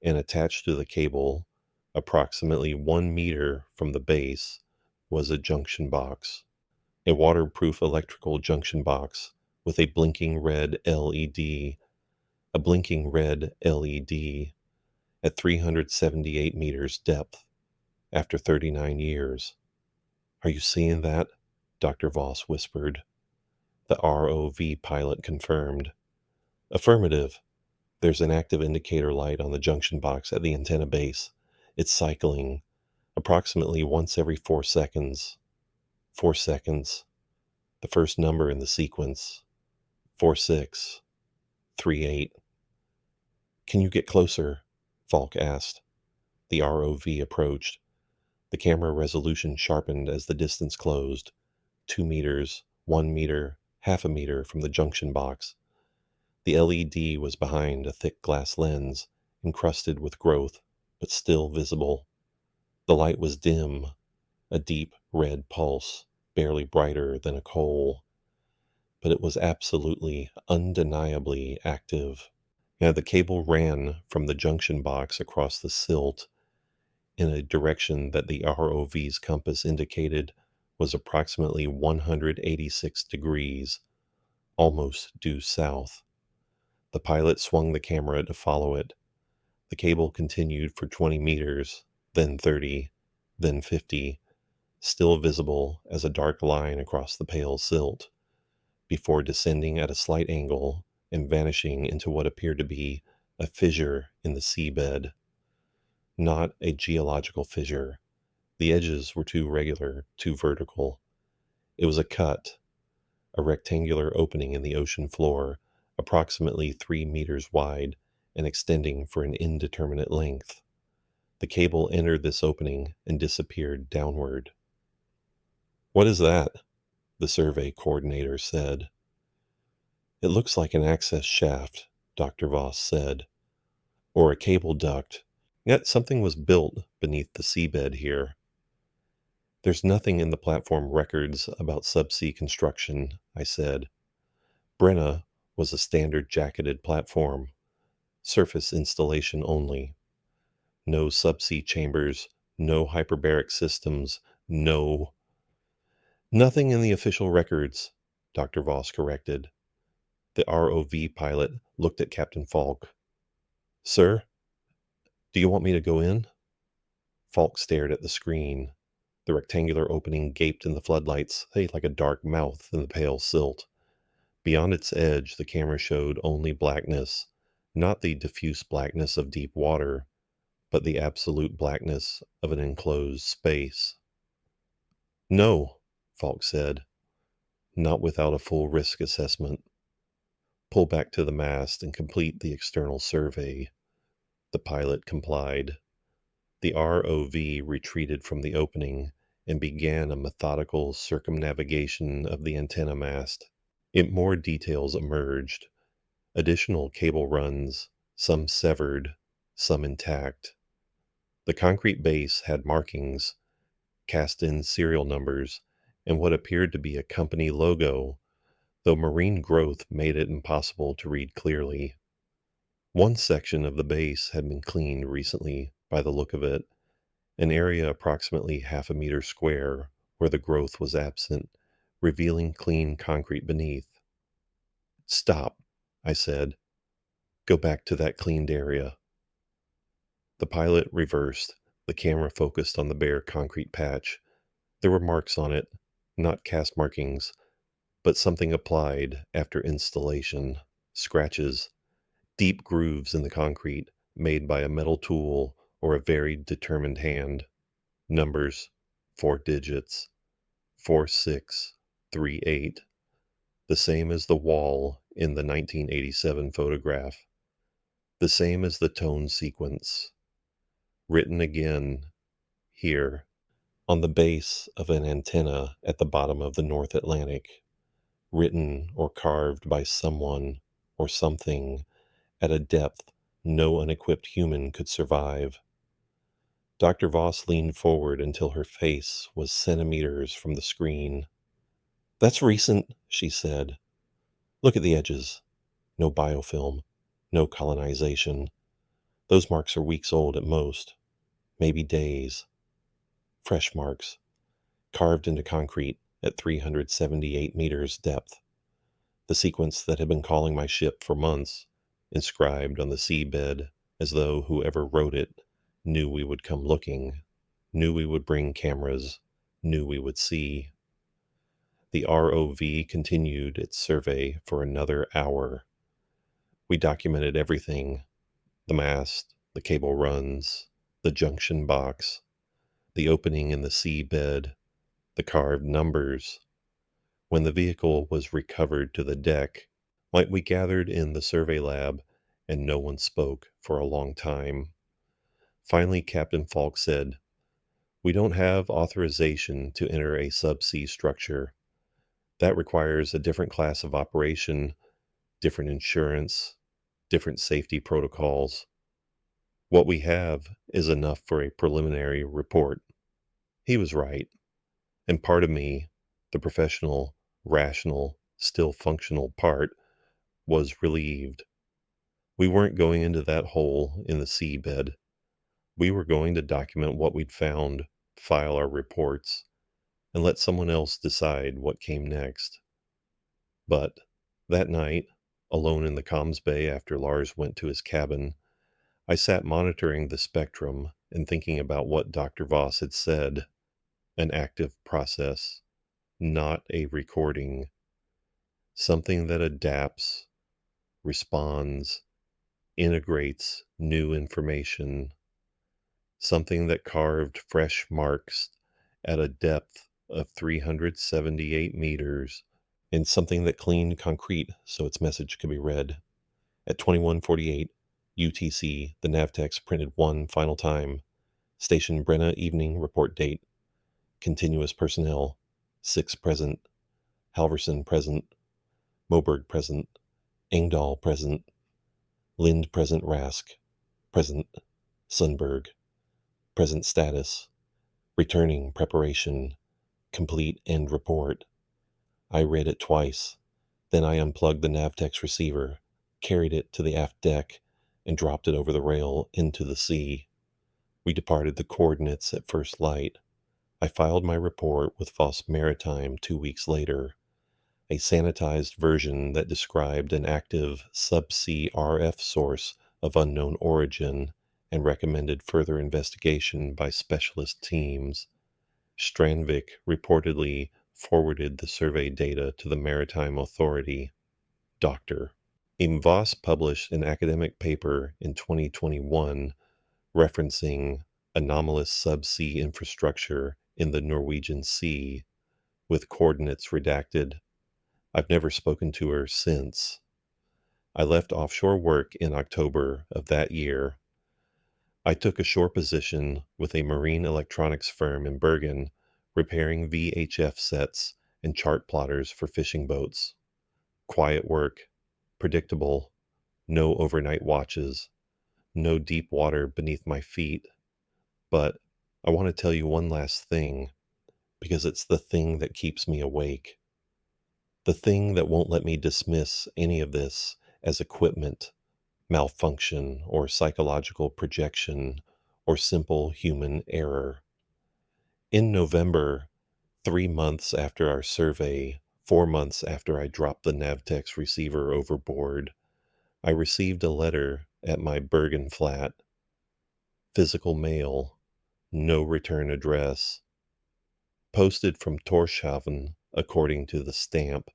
and attached to the cable, approximately 1 meter from the base, was a junction box, a waterproof electrical junction box with a blinking red LED, at 378 meters depth after 39 years. "Are you seeing that?" Dr. Voss whispered. The ROV pilot confirmed. "Affirmative. There's an active indicator light on the junction box at the antenna base. It's cycling, approximately once every 4 seconds. 4 seconds. The first number in the sequence. 4638. "Can you get closer?" Falk asked. The ROV approached. The camera resolution sharpened as the distance closed. 2 meters, 1 meter, half a meter from the junction box. The LED was behind a thick glass lens, encrusted with growth, but still visible. The light was dim, a deep red pulse, barely brighter than a coal. But it was absolutely, undeniably active. The cable ran from the junction box across the silt in a direction that the ROV's compass indicated was approximately 186 degrees, almost due south. The pilot swung the camera to follow it. The cable continued for 20 meters, then 30, then 50, still visible as a dark line across the pale silt, before descending at a slight angle and vanishing into what appeared to be a fissure in the seabed. Not a geological fissure. The edges were too regular, too vertical. It was a cut, a rectangular opening in the ocean floor, approximately 3 meters wide and extending for an indeterminate length. The cable entered this opening and disappeared downward. "What is that?" the survey coordinator said. "It looks like an access shaft," Dr. Voss said, "or a cable duct. Yet something was built beneath the seabed here." "There's nothing in the platform records about subsea construction," I said. Brenna was a standard jacketed platform, surface installation only. No subsea chambers, no hyperbaric systems, no... "Nothing in the official records," Dr. Voss corrected. The ROV pilot looked at Captain Falk. Sir, do you want me to go in? Falk stared at the screen. The rectangular opening gaped in the floodlights, like a dark mouth in the pale silt. Beyond its edge, the camera showed only blackness, not the diffuse blackness of deep water, but the absolute blackness of an enclosed space. No, Falk said, not without a full risk assessment. Pull back to the mast and complete the external survey. The pilot complied. The ROV retreated from the opening and began a methodical circumnavigation of the antenna mast. More details emerged. Additional cable runs, some severed, some intact. The concrete base had markings, cast-in serial numbers, and what appeared to be a company logo, though marine growth made it impossible to read clearly. One section of the base had been cleaned recently, by the look of it, an area approximately half a meter square where the growth was absent, revealing clean concrete beneath. Stop, I said. Go back to that cleaned area. The pilot reversed. The camera focused on the bare concrete patch. There were marks on it, not cast markings, but something applied after installation. Scratches, deep grooves in the concrete made by a metal tool or a very determined hand. Numbers, 4 digits, 4638, the same as the wall in the 1987 photograph, the same as the tone sequence. Written again, here, on the base of an antenna at the bottom of the North Atlantic, written or carved by someone or something at a depth no unequipped human could survive. Dr. Voss leaned forward until her face was centimeters from the screen. That's recent, she said. Look at the edges. No biofilm, no colonization. Those marks are weeks old at most, maybe days. Fresh marks, carved into concrete at 378 meters depth. The sequence that had been calling my ship for months, inscribed on the seabed as though whoever wrote it knew we would come looking, knew we would bring cameras, knew we would see. The ROV continued its survey for another hour. We documented everything: the mast, the cable runs, the junction box, the opening in the seabed, the carved numbers. When the vehicle was recovered to the deck, we gathered in the survey lab, and no one spoke for a long time. Finally, Captain Falk said, "We don't have authorization to enter a subsea structure. That requires a different class of operation, different insurance, different safety protocols. What we have is enough for a preliminary report." He was right, and part of me, the professional, rational, still functional part, was relieved. We weren't going into that hole in the seabed. We were going to document what we'd found, file our reports, and let someone else decide what came next. But that night, alone in the comms bay after Lars went to his cabin, I sat monitoring the spectrum and thinking about what Dr. Voss had said. An active process, not a recording. Something that adapts, responds, integrates new information. Something that carved fresh marks at a depth of 378 meters, and something that cleaned concrete so its message could be read. At 21:48 UTC, the Navtex printed one final time. Station Brenna evening report date. Continuous personnel. 6 present. Halverson present. Moberg present. Engdahl present. Lind present. Rask present. Sundberg present status. Returning preparation. Complete end report. I read it twice. Then I unplugged the Navtex receiver, carried it to the aft deck, and dropped it over the rail into the sea. We departed the coordinates at first light. I filed my report with Voss Maritime 2 weeks later, a sanitized version that described an active subsea RF source of unknown origin and recommended further investigation by specialist teams. Strandvik reportedly forwarded the survey data to the Maritime Authority. Dr. Im Voss published an academic paper in 2021 referencing anomalous subsea infrastructure in the Norwegian Sea with coordinates redacted. I've never spoken to her since. I left offshore work in October of that year. I took a shore position with a marine electronics firm in Bergen, repairing VHF sets and chart plotters for fishing boats. Quiet work, predictable, no overnight watches, no deep water beneath my feet. But I want to tell you one last thing, because it's the thing that keeps me awake. The thing that won't let me dismiss any of this as equipment, malfunction, or psychological projection, or simple human error. In November, 3 months after our survey, 4 months after I dropped the Navtex receiver overboard, I received a letter at my Bergen flat. Physical mail, no return address. Posted from Torshavn, according to the stamp,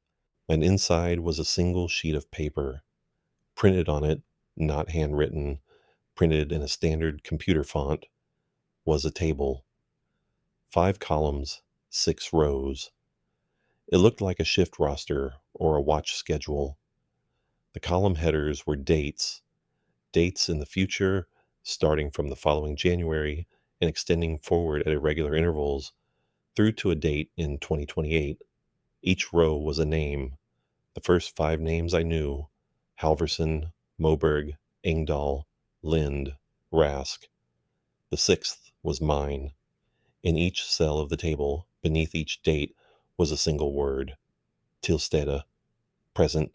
and inside was a single sheet of paper. Printed on it, not handwritten, printed in a standard computer font, was a table. 5 columns, 6 rows. It looked like a shift roster or a watch schedule. The column headers were dates in the future, starting from the following January and extending forward at irregular intervals through to a date in 2028. Each row was a name. The first 5 names I knew: Halverson, Moberg, Engdahl, Lind, Rask. The 6th was mine. In each cell of the table, beneath each date, was a single word: Tilstede, present,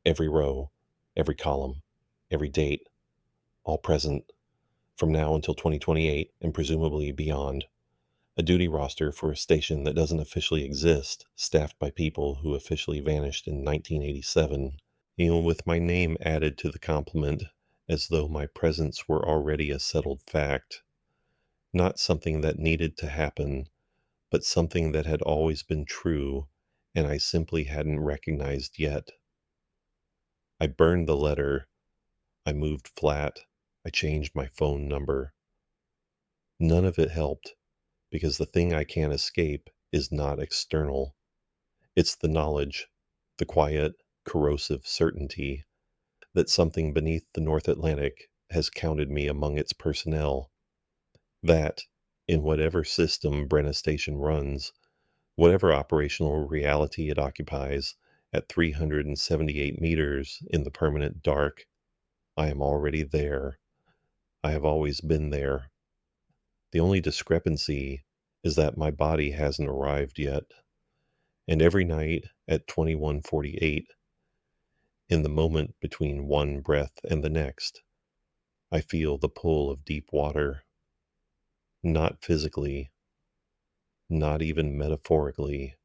every row, every column, every date, all present, from now until 2028 and presumably beyond. A duty roster for a station that doesn't officially exist, staffed by people who officially vanished in 1987, even with my name added to the complement as though my presence were already a settled fact. Not something that needed to happen, but something that had always been true, and I simply hadn't recognized yet. I burned the letter. I moved flat. I changed my phone number. None of it helped, because the thing I can't escape is not external. It's the knowledge, the quiet, corrosive certainty that something beneath the North Atlantic has counted me among its personnel. That, in whatever system Brenna Station runs, whatever operational reality it occupies at 378 meters in the permanent dark, I am already there. I have always been there. The only discrepancy is that my body hasn't arrived yet. And every night at 21:48, in the moment between one breath and the next, I feel the pull of deep water. Not physically, not even metaphorically,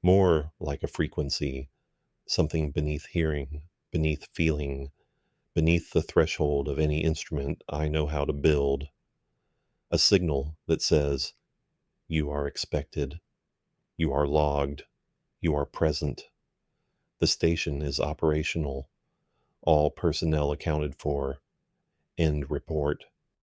more like a frequency, something beneath hearing, beneath feeling, beneath the threshold of any instrument I know how to build. A signal that says, you are expected, you are logged, you are present. The station is operational, all personnel accounted for. End report.